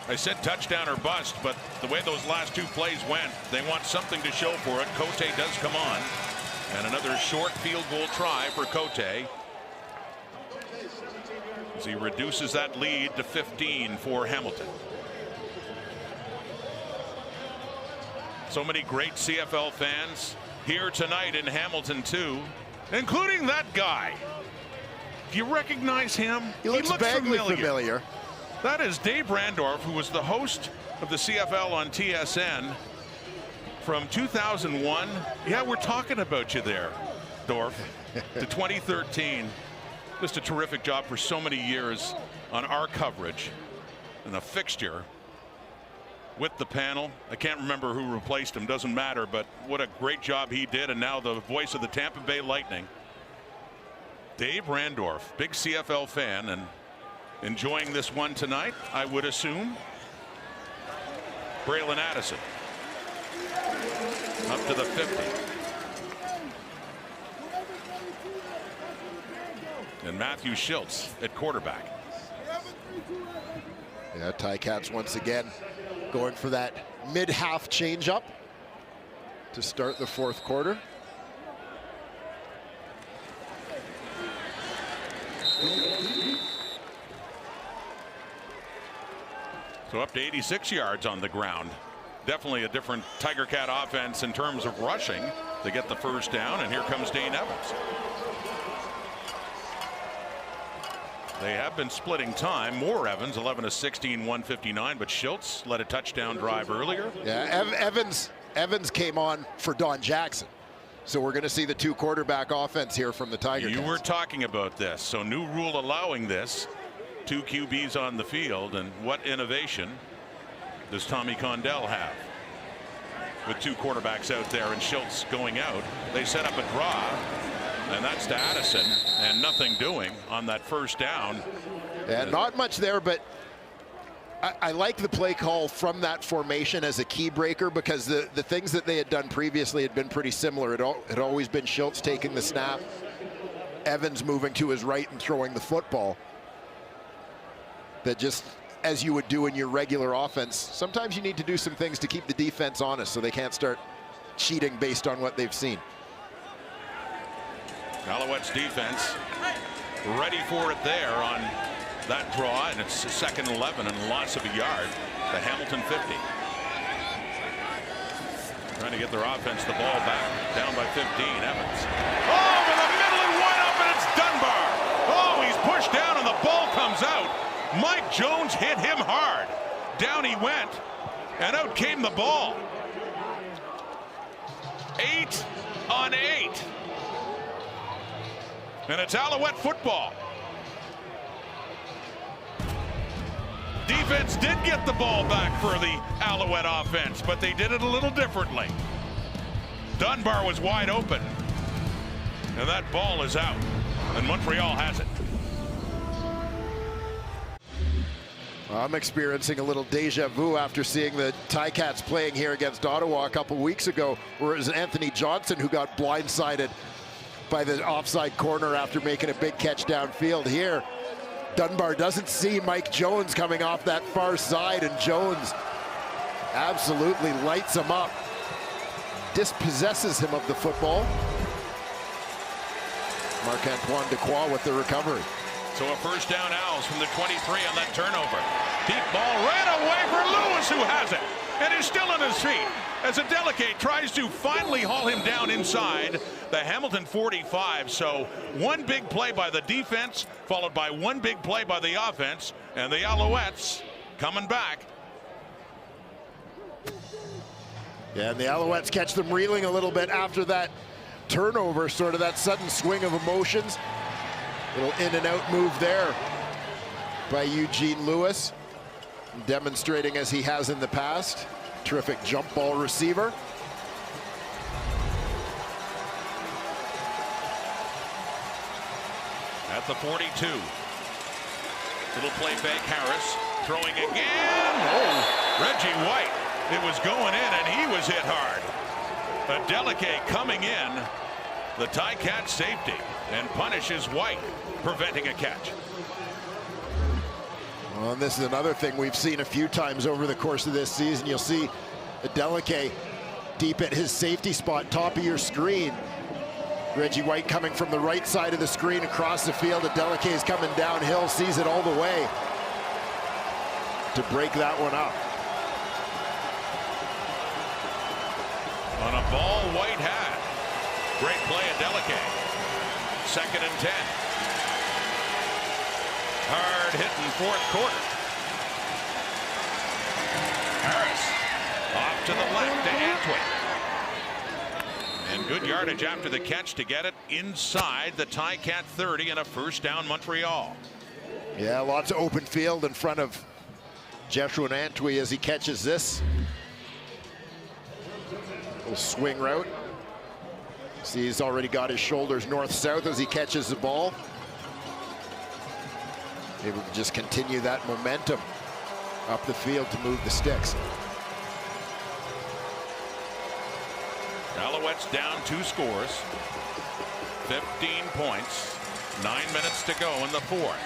I said touchdown or bust, but the way those last 2 plays went, they want something to show for it. Cote does come on, and another short field goal try for Cote as he reduces that lead to 15 for Hamilton. So many great CFL fans here tonight in Hamilton too, including that guy. Do you recognize him? He looks vaguely familiar. That is Dave Randorf, who was the host of the CFL on TSN from 2001. Yeah, we're talking about you there, Dorf, to 2013. Just a terrific job for so many years on our coverage, and a fixture with the panel. I can't remember who replaced him, doesn't matter, but what a great job he did, and now the voice of the Tampa Bay Lightning. Dave Randorf, big CFL fan, and enjoying this one tonight, I would assume. Braylon Addison up to the 50. And Matthew Schultz at quarterback. Yeah, Ticats once again going for that mid-half change-up to start the 4th quarter. So up to 86 yards on the ground. Definitely a different Tiger Cat offense in terms of rushing. They get the first down, and here comes Dane Evans. They have been splitting time. More Evans, 11 of 16, 159, but Schultz led a touchdown drive earlier. Yeah, Evans came on for Don Jackson. So we're going to see the 2 quarterback offense here from the Tiger Cats. You were talking about this. So new rule allowing this. 2 QBs on the field, and what innovation does Tommy Condell have with 2 quarterbacks out there and Schultz going out? They set up a draw, and that's to Addison, and nothing doing on that first down. Yeah, not much there, but I like the play call from that formation as a key breaker, because the things that they had done previously had been pretty similar. It had always been Schultz taking the snap, Evans moving to his right and throwing the football. That just as you would do in your regular offense. Sometimes you need to do some things to keep the defense honest so they can't start cheating based on what they've seen. Alouettes defense ready for it there on that draw, and it's second 11 and loss of a yard. The Hamilton 50. Trying to get their offense the ball back, down by 15. Evans. Oh, with a middle and wide up, and it's Dunbar. Oh, he's pushed down, and the ball comes out. Mike Jones hit him hard. Down he went, and out came the ball. 8 on 8. And it's Alouette football. Defense did get the ball back for the Alouette offense, but they did it a little differently. Dunbar was wide open, and that ball is out, and Montreal has it. I'm experiencing a little deja vu after seeing the Ticats playing here against Ottawa a couple weeks ago, where it was Anthony Johnson who got blindsided by the offside corner after making a big catch downfield. Here, Dunbar doesn't see Mike Jones coming off that far side, and Jones absolutely lights him up, dispossesses him of the football. Marc-Antoine Dequoy with the recovery. So a first down, Owls from the 23 on that turnover. Deep ball right away for Lewis, who has it, and is still on his feet as Adeleke tries to finally haul him down inside the Hamilton 45. So one big play by the defense, followed by one big play by the offense, and the Alouettes coming back. Yeah, and the Alouettes catch them reeling a little bit after that turnover, sort of that sudden swing of emotions. Little in and out move there by Eugene Lewis, demonstrating as he has in the past. Terrific jump ball receiver. At the 42. Little play fake, Harris throwing again. Oh, Reggie White. It was going in, and he was hit hard. Adeleke coming in, the Ticat safety, and punishes White, preventing a catch. Well, and this is another thing we've seen a few times over the course of this season. You'll see Adeleke deep at his safety spot, top of your screen. Reggie White coming from the right side of the screen across the field. Adeleke is coming downhill, sees it all the way to break that one up. On a ball White had. Great play, Adeleke. Second and 10. Hard hitting fourth quarter. Harris off to the left to Antwi. And good yardage after the catch to get it inside the Ticat 30 and a first down Montreal. Yeah, lots of open field in front of Joshua Antwi as he catches this. Little swing route. See, he's already got his shoulders north-south as he catches the ball. Able to just continue that momentum up the field to move the sticks. Alouettes down 2 scores. 15 points. 9 minutes to go in the fourth.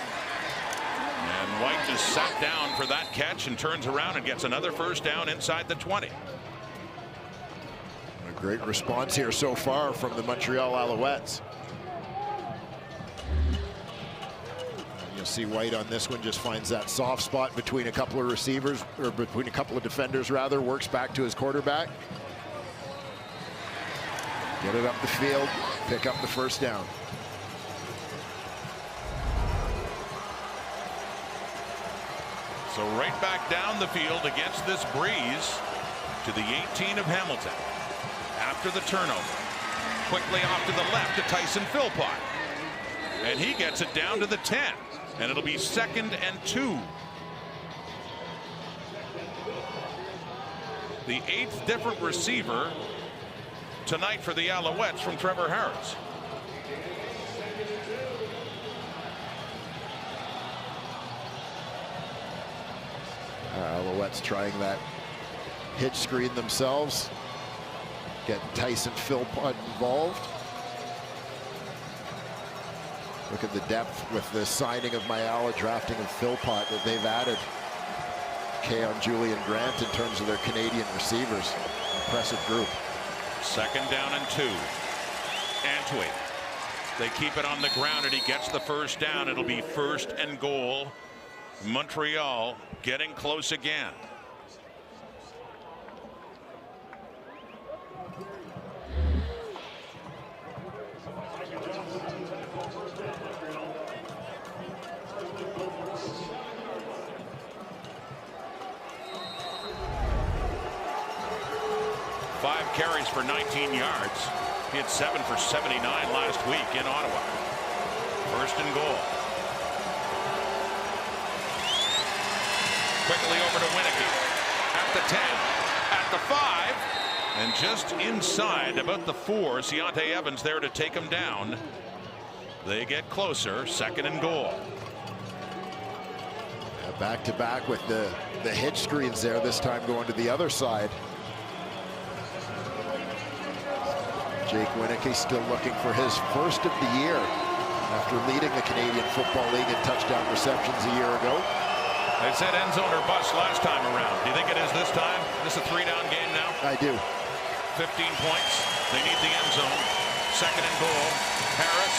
And White just sat down for that catch and turns around and gets another first down inside the 20. A great response here so far from the Montreal Alouettes. You'll see White on this one just finds that soft spot between a couple of receivers, or between a couple of defenders rather, works back to his quarterback. Get it up the field, pick up the first down. So right back down the field against this breeze to the 18 of Hamilton. After the turnover, quickly off to the left to Tyson Philpott, and he gets it down to the 10, and it'll be 2nd and 2. The 8th different receiver tonight for the Alouettes from Trevor Harris. Alouettes trying that hitch screen themselves. Get Tyson Philpott involved. Look at the depth with the signing of Mayala, drafting of Philpott that they've added K on Julian Grant in terms of their Canadian receivers. Impressive group. 2nd down and 2. Antwi. They keep it on the ground and he gets the 1st down. It'll be 1st and goal. Montreal getting close again. Five carries for 19 yards. He had 7 for 79 last week in Ottawa. 1st and goal. Quickly over to Winicky. At the 10. At the 5. And just inside about the 4. Deontay Evans there to take him down. They get closer. 2nd and goal. Back to back with the hitch screens there, this time going to the other side. Jake Winicky still looking for his 1st of the year after leading the Canadian Football League in touchdown receptions a year ago. They said end zone or bust last time around. Do you think it is this time? This is a 3-down game now? I do. 15 points. They need the end zone. 2nd and goal. Harris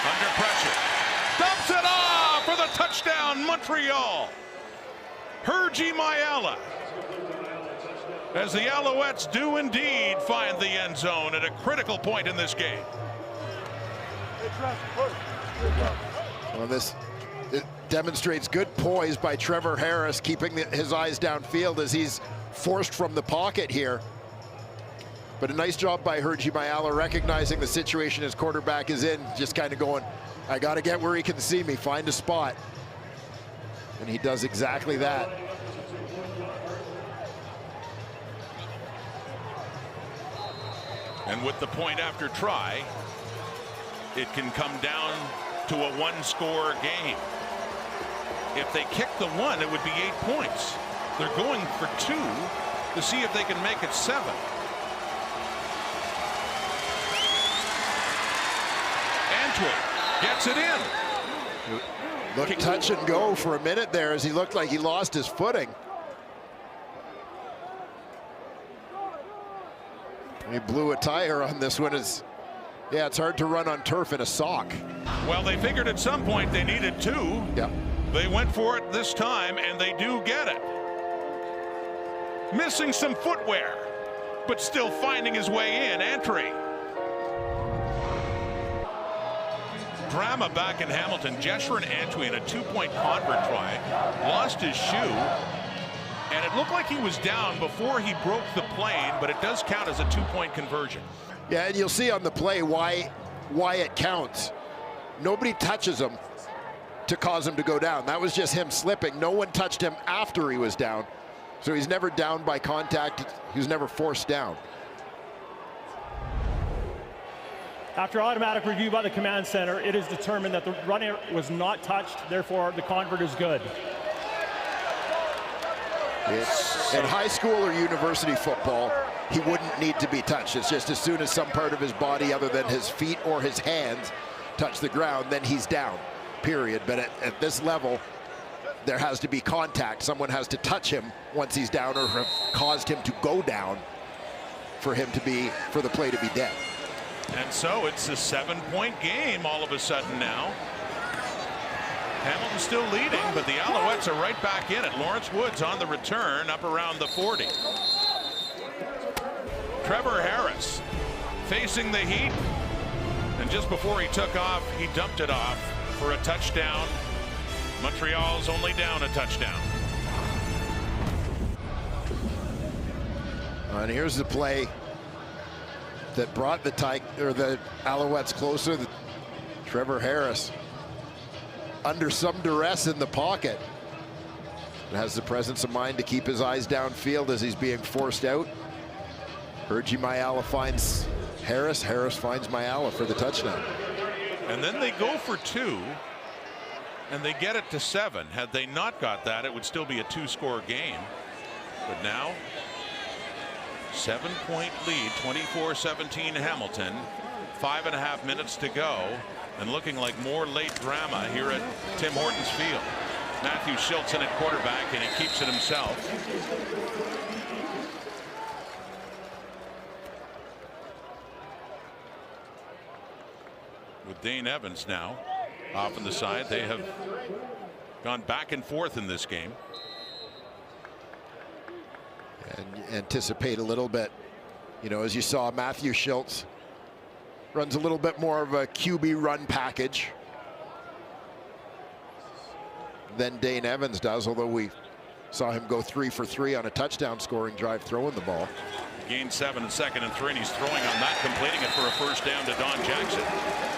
under pressure. Dumps it off for the touchdown, Montreal. Hergy Mayala. As the Alouettes do indeed find the end zone at a critical point in this game. Well, it demonstrates good poise by Trevor Harris, keeping his eyes downfield as he's forced from the pocket here. But a nice job by Hergy Mayala recognizing the situation his quarterback is in, just kind of going, I got to get where he can see me, find a spot. And he does exactly that. And with the point after try, it can come down to a 1-score game. If they kick the 1, it would be 8 points. They're going for 2 to see if they can make it 7. Antwi gets it in. Looked touch and go for a minute there as he looked like he lost his footing. He blew a tire on this one. Yeah, it's hard to run on turf in a sock. Well, they figured at some point they needed 2. Yeah. They went for it this time, and they do get it. Missing some footwear, but still finding his way in. Entry. Drama back in Hamilton. Jeshurun Antwi in a 2-point convert try. Lost his shoe. And it looked like he was down before he broke the plane, but it does count as a 2-point conversion. Yeah, and you'll see on the play why it counts. Nobody touches him to cause him to go down. That was just him slipping. No one touched him after he was down. So he's never down by contact. He was never forced down. After automatic review by the command center, it is determined that the runner was not touched, therefore the convert is good. In high school or university football, he wouldn't need to be touched. It's just as soon as some part of his body other than his feet or his hands touch the ground, then he's down, period. But at this level, there has to be contact. Someone has to touch him once he's down or have caused him to go down for the play to be dead. And so it's a 7-point game all of a sudden now. Hamilton still leading, but the Alouettes are right back in it. Lawrence Woods on the return up around the 40. Trevor Harris facing the heat. And just before he took off, he dumped it off for a touchdown. Montreal's only down a touchdown. And here's the play that brought the Alouettes closer. Trevor Harris under some duress in the pocket. And has the presence of mind to keep his eyes downfield as he's being forced out. Hergy Mayala finds Harris. Harris finds Mayala for the touchdown. And then they go for 2, and they get it to 7. Had they not got that, it would still be a 2-score game. But now, 7-point lead, 24-17 Hamilton. 5.5 minutes to go. And looking like more late drama here at Tim Hortons Field. Matthew Shiltson at quarterback, and he keeps it himself. With Dane Evans now off on the side, they have gone back and forth in this game. And anticipate a little bit, you know, as you saw, Matthew Shiltz runs a little bit more of a QB run package than Dane Evans does, although we saw him go 3 for 3 on a touchdown scoring drive throwing the ball. Gain 7 and 2nd and 3, and he's throwing on that, completing it for a first down to Don Jackson,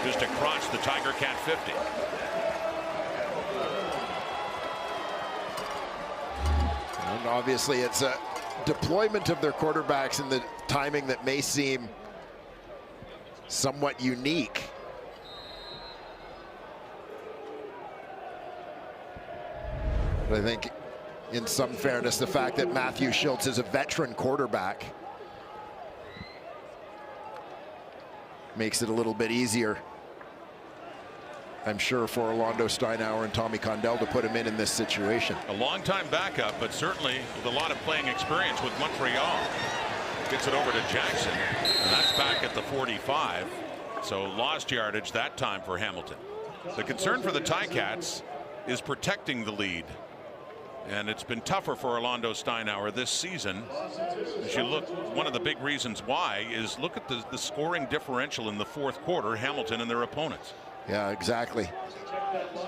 just across the Tiger Cat 50. And obviously it's a deployment of their quarterbacks in the timing that may seem somewhat unique. But I think in some fairness, the fact that Matthew Shiltz is a veteran quarterback makes it a little bit easier, I'm sure, for Orlando Steinauer and Tommy Condell to put him in this situation. A long-time backup, but certainly with a lot of playing experience with Montreal. Gets it over to Jackson, and that's back at the 45. So lost yardage that time for Hamilton. The concern for the Ticats is protecting the lead. And it's been tougher for Orlando Steinauer this season. As you look, one of the big reasons why is look at the scoring differential in the fourth quarter, Hamilton and their opponents. Yeah, exactly.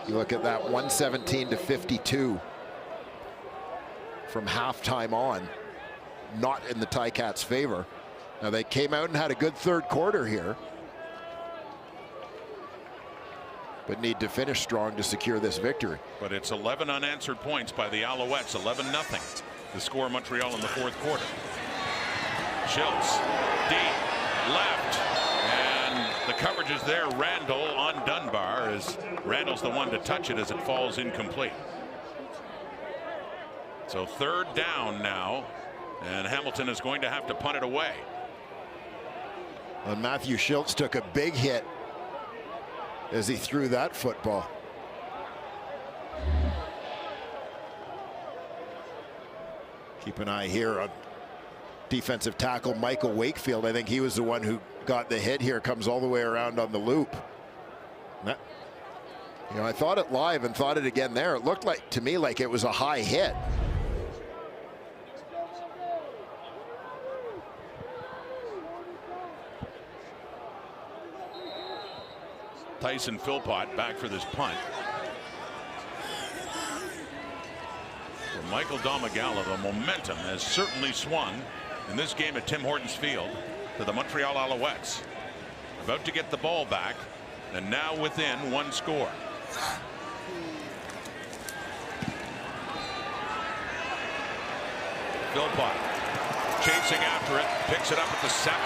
You look at that 117 to 52 from halftime on, not in the Ticats' favor. Now they came out and had a good third quarter here, but need to finish strong to secure this victory. But it's 11 unanswered points by the Alouettes, 11-0 to score Montreal in the fourth quarter. Shiltz, deep, left, and the coverage is there. Randall on Dunbar, as Randall's the one to touch it as it falls incomplete. So third down now, and Hamilton is going to have to punt it away. And Matthew Shiltz took a big hit as he threw that football. Keep an eye here on defensive tackle Michael Wakefield. I think he was the one who got the hit here. Comes all the way around on the loop. That, you know, I thought it live and thought it again there. It looked like to me like it was a high hit. Tyson Philpott back for this punt. For Michael Domagala, the momentum has certainly swung in this game at Tim Hortons Field to the Montreal Alouettes. About to get the ball back, and now within one score. Philpott chasing after it, picks it up at the 7.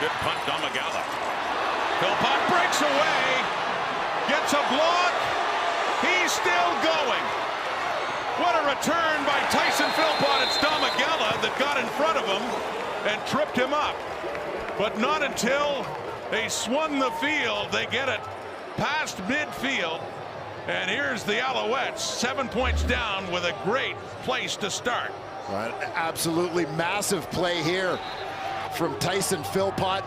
Good punt, Domagala. Philpott breaks away, gets a block. He's still going. What a return by Tyson Philpott. It's Domagala that got in front of him and tripped him up. But not until they swung the field. They get it past midfield. And here's the Alouettes, 7 points down with a great place to start. Right, absolutely massive play here from Tyson Philpott.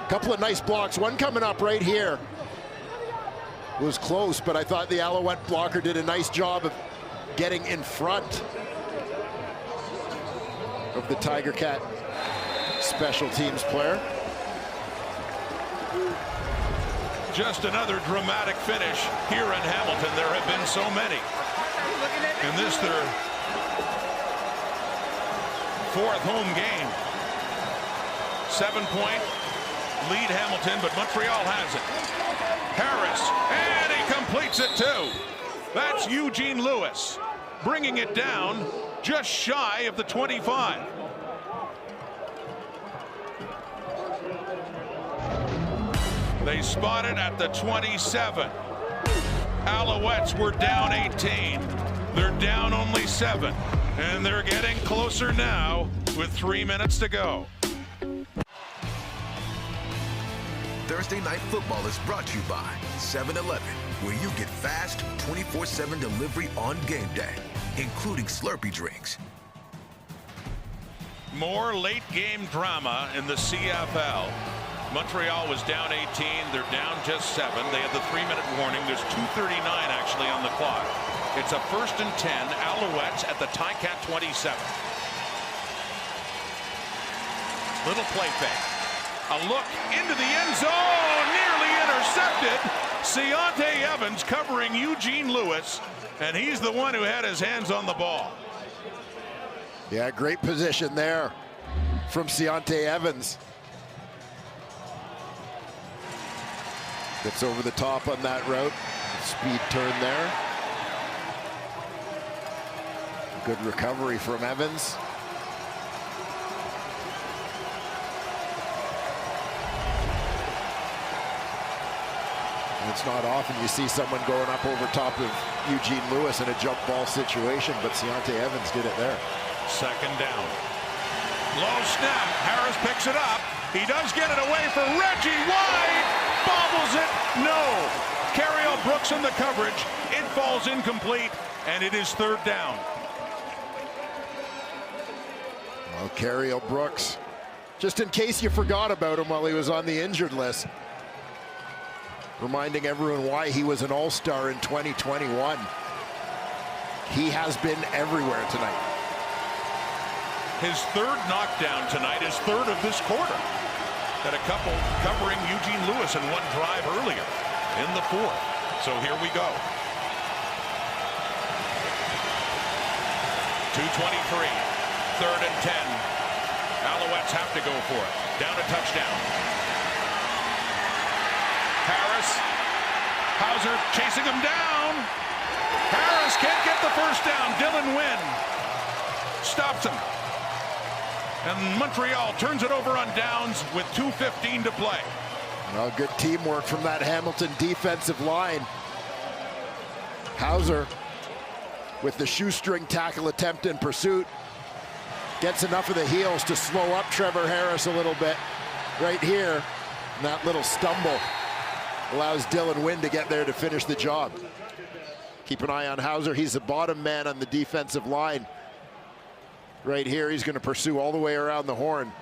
Couple of nice blocks, one coming up right here. It was close, but I thought the Alouette blocker did a nice job of getting in front of the Tiger Cat special teams player. Just another dramatic finish here in Hamilton. There have been so many. In this, their fourth home game. 7-point lead Hamilton, but Montreal has it. Harris, and he completes it too. That's Eugene Lewis, bringing it down just shy of the 25. They spot it at the 27. Alouettes were down 18. They're down only 7, and they're getting closer now with 3 minutes to go. Thursday Night Football is brought to you by 7-Eleven. where you get fast 24/7 delivery on game day, including Slurpee drinks. More late game drama in the CFL. Montreal was down 18. They're down just 7. They had the 3-minute warning. There's 2:39 actually on the clock. It's a 1st and 10. Alouettes at the Ticat 27. Little play fake. A look into the end zone. Nearly intercepted. Deontay Evans covering Eugene Lewis. And he's the one who had his hands on the ball. Yeah, great position there from Deontay Evans. Gets over the top on that route. Speed turn there. Good recovery from Evans. It's not often you see someone going up over top of Eugene Lewis in a jump ball situation, but Deontay Evans did it there. 2nd down. Low snap. Harris picks it up. He does get it away for Reggie White. Bobbles it. No. Carriel Brooks in the coverage. It falls incomplete, and it is 3rd down. Well, Carriel Brooks, just in case you forgot about him while he was on the injured list, reminding everyone why he was an all-star in 2021. He has been everywhere tonight. His 3rd knockdown tonight, his 3rd of this quarter. Had a couple covering Eugene Lewis in one drive earlier in the 4th. So here we go. 2:23, 3rd and 10. Alouettes have to go for it. Down a touchdown. Harris, Hauser chasing him down. Harris can't get the 1st down. Dylan Wynn stops him. And Montreal turns it over on downs with 2:15 to play. Well, good teamwork from that Hamilton defensive line. Hauser with the shoestring tackle attempt in pursuit. Gets enough of the heels to slow up Trevor Harris a little bit right here. And that little stumble allows Dylan Wynn to get there to finish the job. Keep an eye on Hauser. He's the bottom man on the defensive line. Right here, he's going to pursue all the way around the horn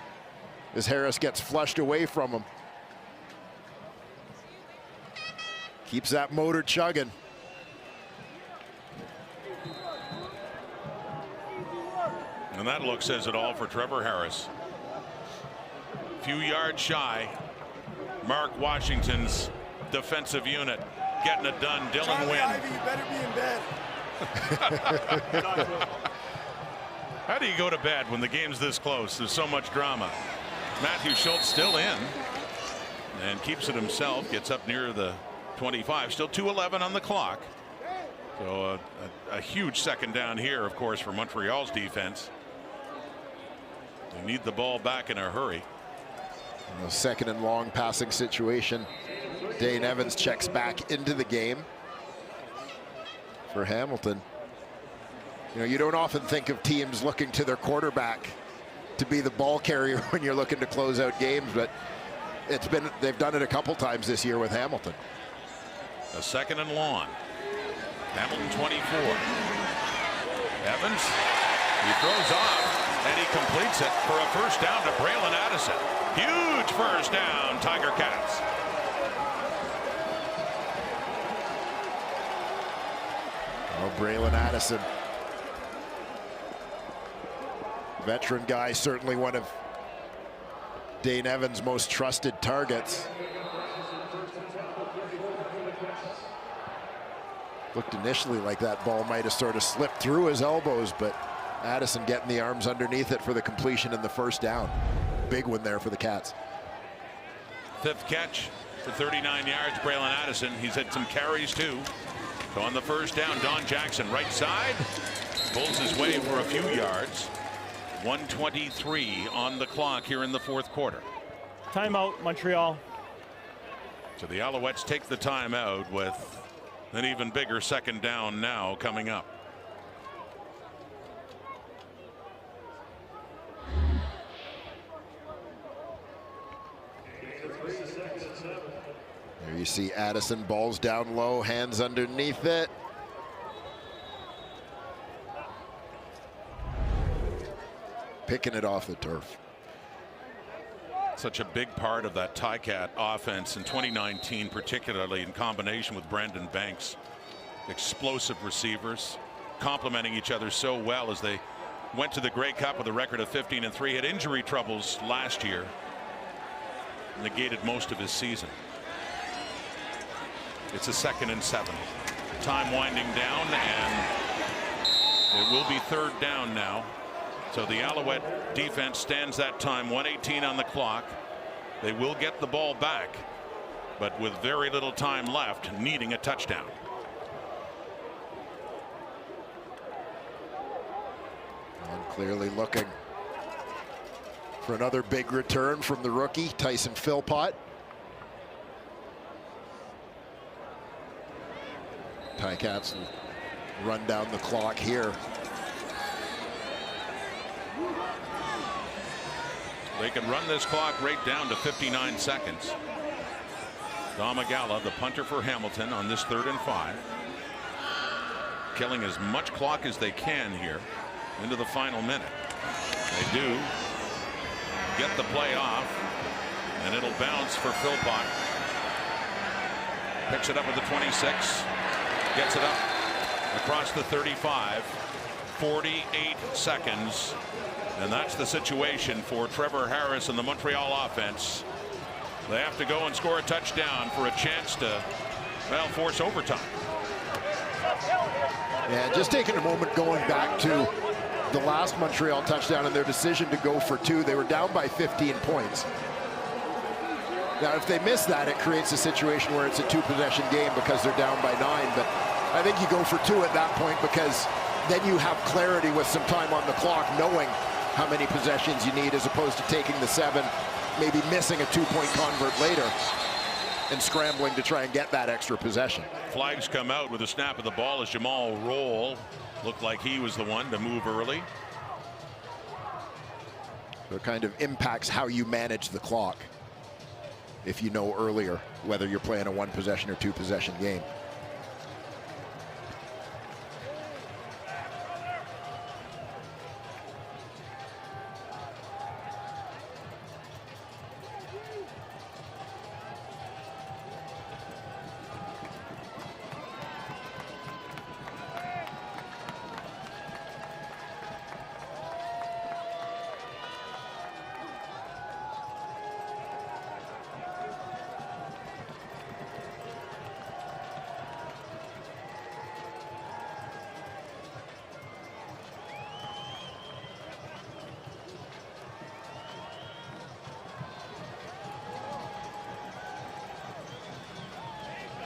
as Harris gets flushed away from him. Keeps that motor chugging. And that look says it all for Trevor Harris. Few yards shy. Mark Washington's defensive unit getting it done. Dylan Wynn. Ivey, you better be in bed. How do you go to bed when the game's this close? There's so much drama. Matthew Schultz still in and keeps it himself. Gets up near the 25. Still 2:11 on the clock. So a huge 2nd down here, of course, for Montreal's defense. They need the ball back in a hurry. A 2nd and long passing situation. Dane Evans checks back into the game for Hamilton. You know, you don't often think of teams looking to their quarterback to be the ball carrier when you're looking to close out games, but they've done it a couple times this year with Hamilton. A 2nd and long. Hamilton 24. Evans, he throws off and he completes it for a 1st down to Braylon Addison. Huge 1st down, Tiger Cats. Oh, Braylon Addison. Veteran guy, certainly one of Dane Evans' most trusted targets. Looked initially like that ball might have sort of slipped through his elbows, but Addison getting the arms underneath it for the completion and the 1st down. Big one there for the Cats. 5th catch for 39 yards, Braylon Addison. He's had some carries too. So on the 1st down, Don Jackson right side pulls his way for a few yards. 1:23 on the clock here in the 4th quarter. Timeout, Montreal. So the Alouettes take the timeout with an even bigger 2nd down now coming up. There you see Addison, balls down low, hands underneath it. Picking it off the turf. Such a big part of that Ticat offense in 2019, particularly in combination with Brandon Banks. Explosive receivers, complementing each other so well as they went to the Grey Cup with a record of 15-3. Had injury troubles last year, negated most of his season. It's a 2nd and 7. Time winding down, and it will be 3rd down now. So the Alouette defense stands that time, 1:18 on the clock. They will get the ball back, but with very little time left, needing a touchdown. And clearly looking for another big return from the rookie, Tyson Philpott. Ticats will run down the clock here. They can run this clock right down to 59 seconds. Domagala, the punter for Hamilton, on this 3rd and 5. Killing as much clock as they can here into the final minute. They do get the play off, and it'll bounce for Philpott. Picks it up at the 26. Gets it up across the 35. 48 seconds. And that's the situation for Trevor Harris and the Montreal offense. They have to go and score a touchdown for a chance to, well, force overtime. Yeah, just taking a moment going back to the last Montreal touchdown and their decision to go for 2. They were down by 15 points. Now, if they miss that, it creates a situation where it's a 2-possession game because they're down by 9. But I think you go for 2 at that point because then you have clarity with some time on the clock, knowing how many possessions you need, as opposed to taking the 7, maybe missing a 2-point convert later and scrambling to try and get that extra possession. Flags come out with a snap of the ball as Jamal Roll looked like he was the one to move early. So it kind of impacts how you manage the clock if you know earlier whether you're playing a 1-possession or 2-possession game.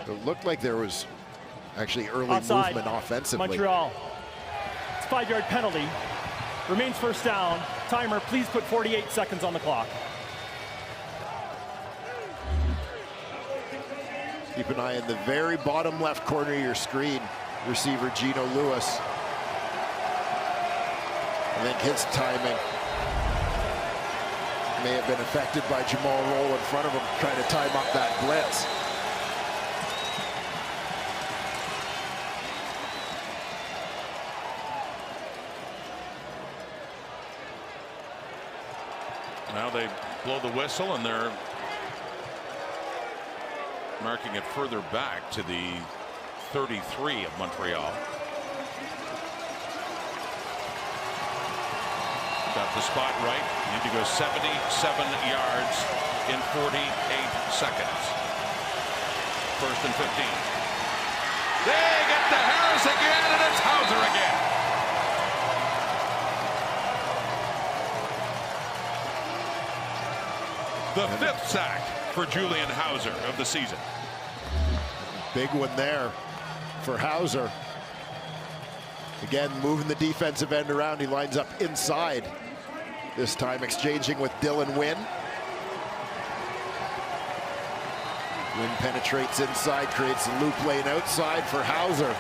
It looked like there was actually early Offside. movement offensively. Montreal. It's a 5-yard penalty. Remains 1st down. Timer, please put 48 seconds on the clock. Keep an eye in the very bottom left corner of your screen. Receiver Gino Lewis. I think his timing may have been affected by Jamal Roll in front of him trying to time up that blitz. Now they blow the whistle and they're marking it further back to the 33 of Montreal. Got the spot right. Need to go 77 yards in 48 seconds. 1st and 15. They get to Harris again, and it's Hauser again. The 5th sack for Julian Hauser of the season. Big one there for Hauser. Again, moving the defensive end around. He lines up inside. This time exchanging with Dylan Wynn. Wynn penetrates inside, creates a loop lane outside for Hauser.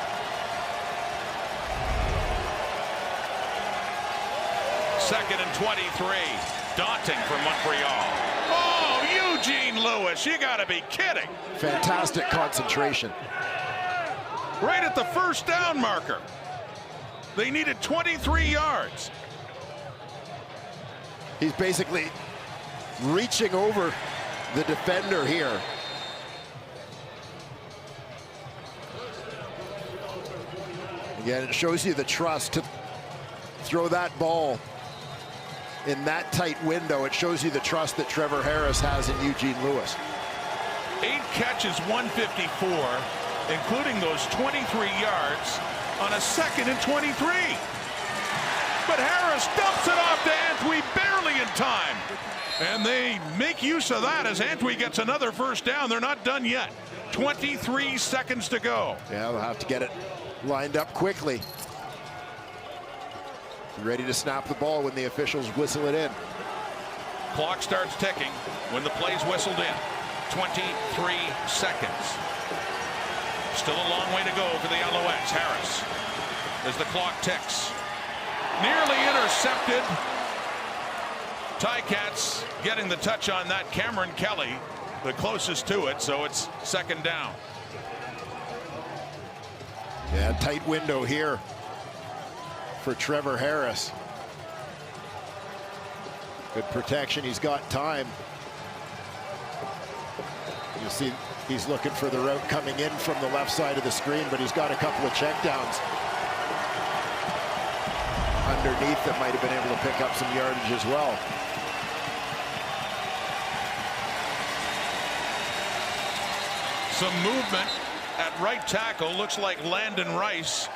Second and 23. Daunting for Montreal. Oh, huge Eugene Lewis, you got to be kidding. Fantastic concentration. Right at the first down marker. They needed 23 yards. He's basically reaching over the defender here. Again, it shows you the trust to throw that ball in that tight window. It shows you the trust that Trevor Harris has in Eugene Lewis. 8 catches, 154, including those 23 yards on a 2nd and 23. But Harris dumps it off to Antwi barely in time. And they make use of that as Antwi gets another first down. They're not done yet. 23 seconds to go. Yeah, they'll have to get it lined up quickly. Ready to snap the ball when the officials whistle it in. Clock starts ticking when the play's whistled in. 23 seconds. Still a long way to go for the Alouettes. Harris, as the clock ticks. Nearly intercepted. Ticats getting the touch on that. Cameron Kelly, the closest to it, so it's 2nd down. Yeah, tight window here for Trevor Harris. Good protection. He's got time. You see he's looking for the route coming in from the left side of the screen, but he's got a couple of checkdowns underneath that might have been able to pick up some yardage as well. Some movement at right tackle. Looks like Landon Rice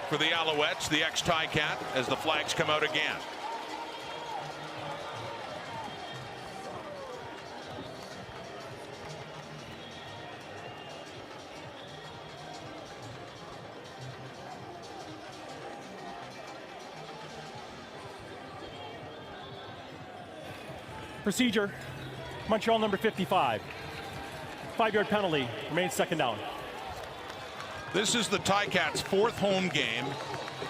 for the Alouettes, the ex-Ticat, as the flags come out again. Procedure, Montreal number 55. 5-yard penalty, remains 2nd down. This is the Ticats' 4th home game.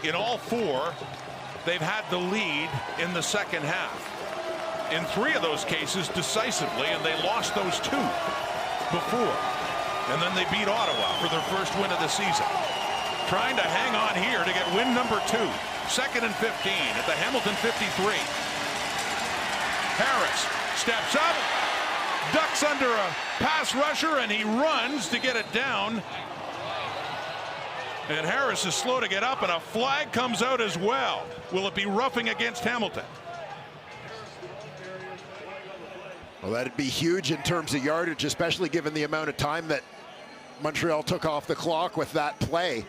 In all 4, they've had the lead in the 2nd half. In 3 of those cases decisively, and they lost those 2 before. And then they beat Ottawa for their first win of the season. Trying to hang on here to get win number 2. 2nd and 15 at the Hamilton 53. Harris steps up, ducks under a pass rusher, and he runs to get it down. And Harris is slow to get up, and a flag comes out as well. Will it be roughing against Hamilton? Well, that'd be huge in terms of yardage, especially given the amount of time that Montreal took off the clock with that play.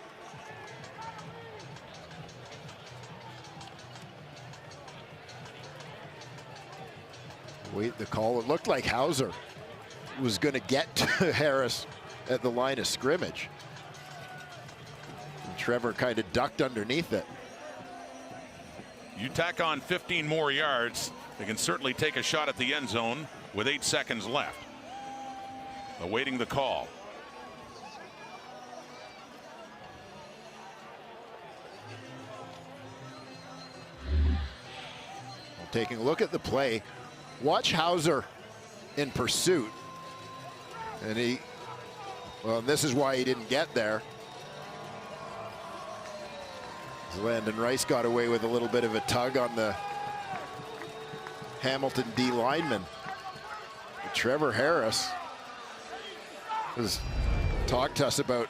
Wait, the call. It looked like Hauser was going to get to Harris at the line of scrimmage. And Trevor kind of ducked underneath it. You tack on 15 more yards, they can certainly take a shot at the end zone with 8 seconds left. Awaiting the call. Taking a look at the play, watch Hauser in pursuit. And this is why he didn't get there. Landon Rice got away with a little bit of a tug on the Hamilton D lineman. But Trevor Harris has talked to us about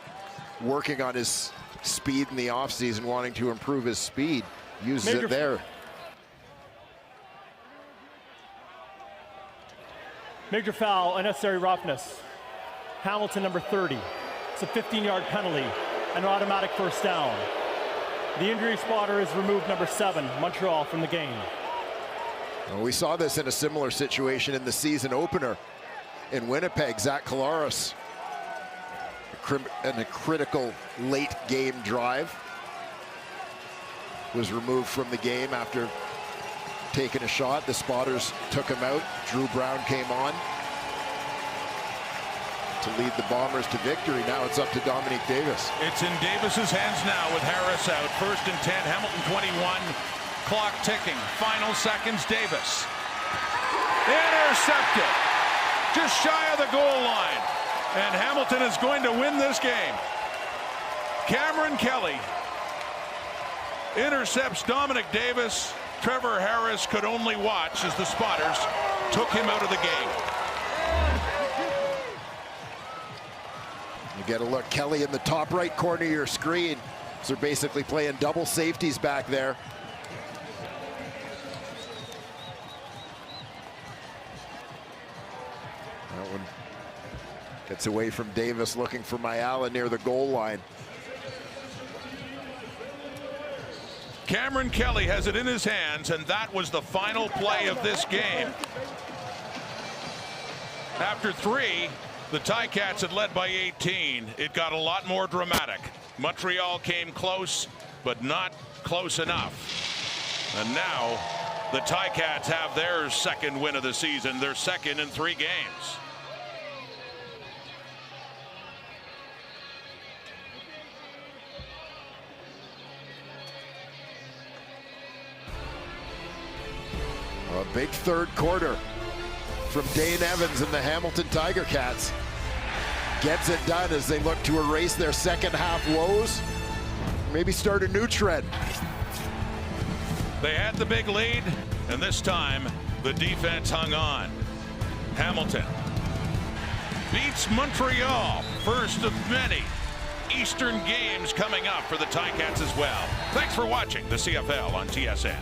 working on his speed in the offseason, wanting to improve his speed. Uses it there. Major foul, unnecessary roughness. Hamilton number 30. It's a 15-yard penalty, an automatic first down. The injury spotter is removed number 7, Montreal, from the game. Well, we saw this in a similar situation in the season opener in Winnipeg. Zach Collaros in a critical late game drive was removed from the game after taking a shot. The spotters took him out. Drew Brown came on to lead the Bombers to victory. Now it's up to Dominique Davis. It's in Davis's hands now with Harris out. 1st and 10, Hamilton 21. Clock ticking. Final seconds, Davis. Intercepted. just shy of the goal line. And Hamilton is going to win this game. Cameron Kelly intercepts Dominic Davis. Trevor Harris could only watch as the spotters took him out of the game. You get a look, Kelly in the top right corner of your screen. So they're basically playing double safeties back there. That one gets away from Davis, looking for Mayala near the goal line. Cameron Kelly has it in his hands, and that was the final play of this game. After 3, the Ticats had led by 18. It got a lot more dramatic. Montreal came close, but not close enough. And now the Ticats have their second win of the season, their second in 3 games. A big third quarter from Dane Evans and the Hamilton Tiger Cats. Gets it done as they look to erase their second half woes. Maybe start a new trend. They had the big lead, and this time the defense hung on. Hamilton beats Montreal, first of many Eastern games coming up for the Ticats as well. Thanks for watching the CFL on TSN.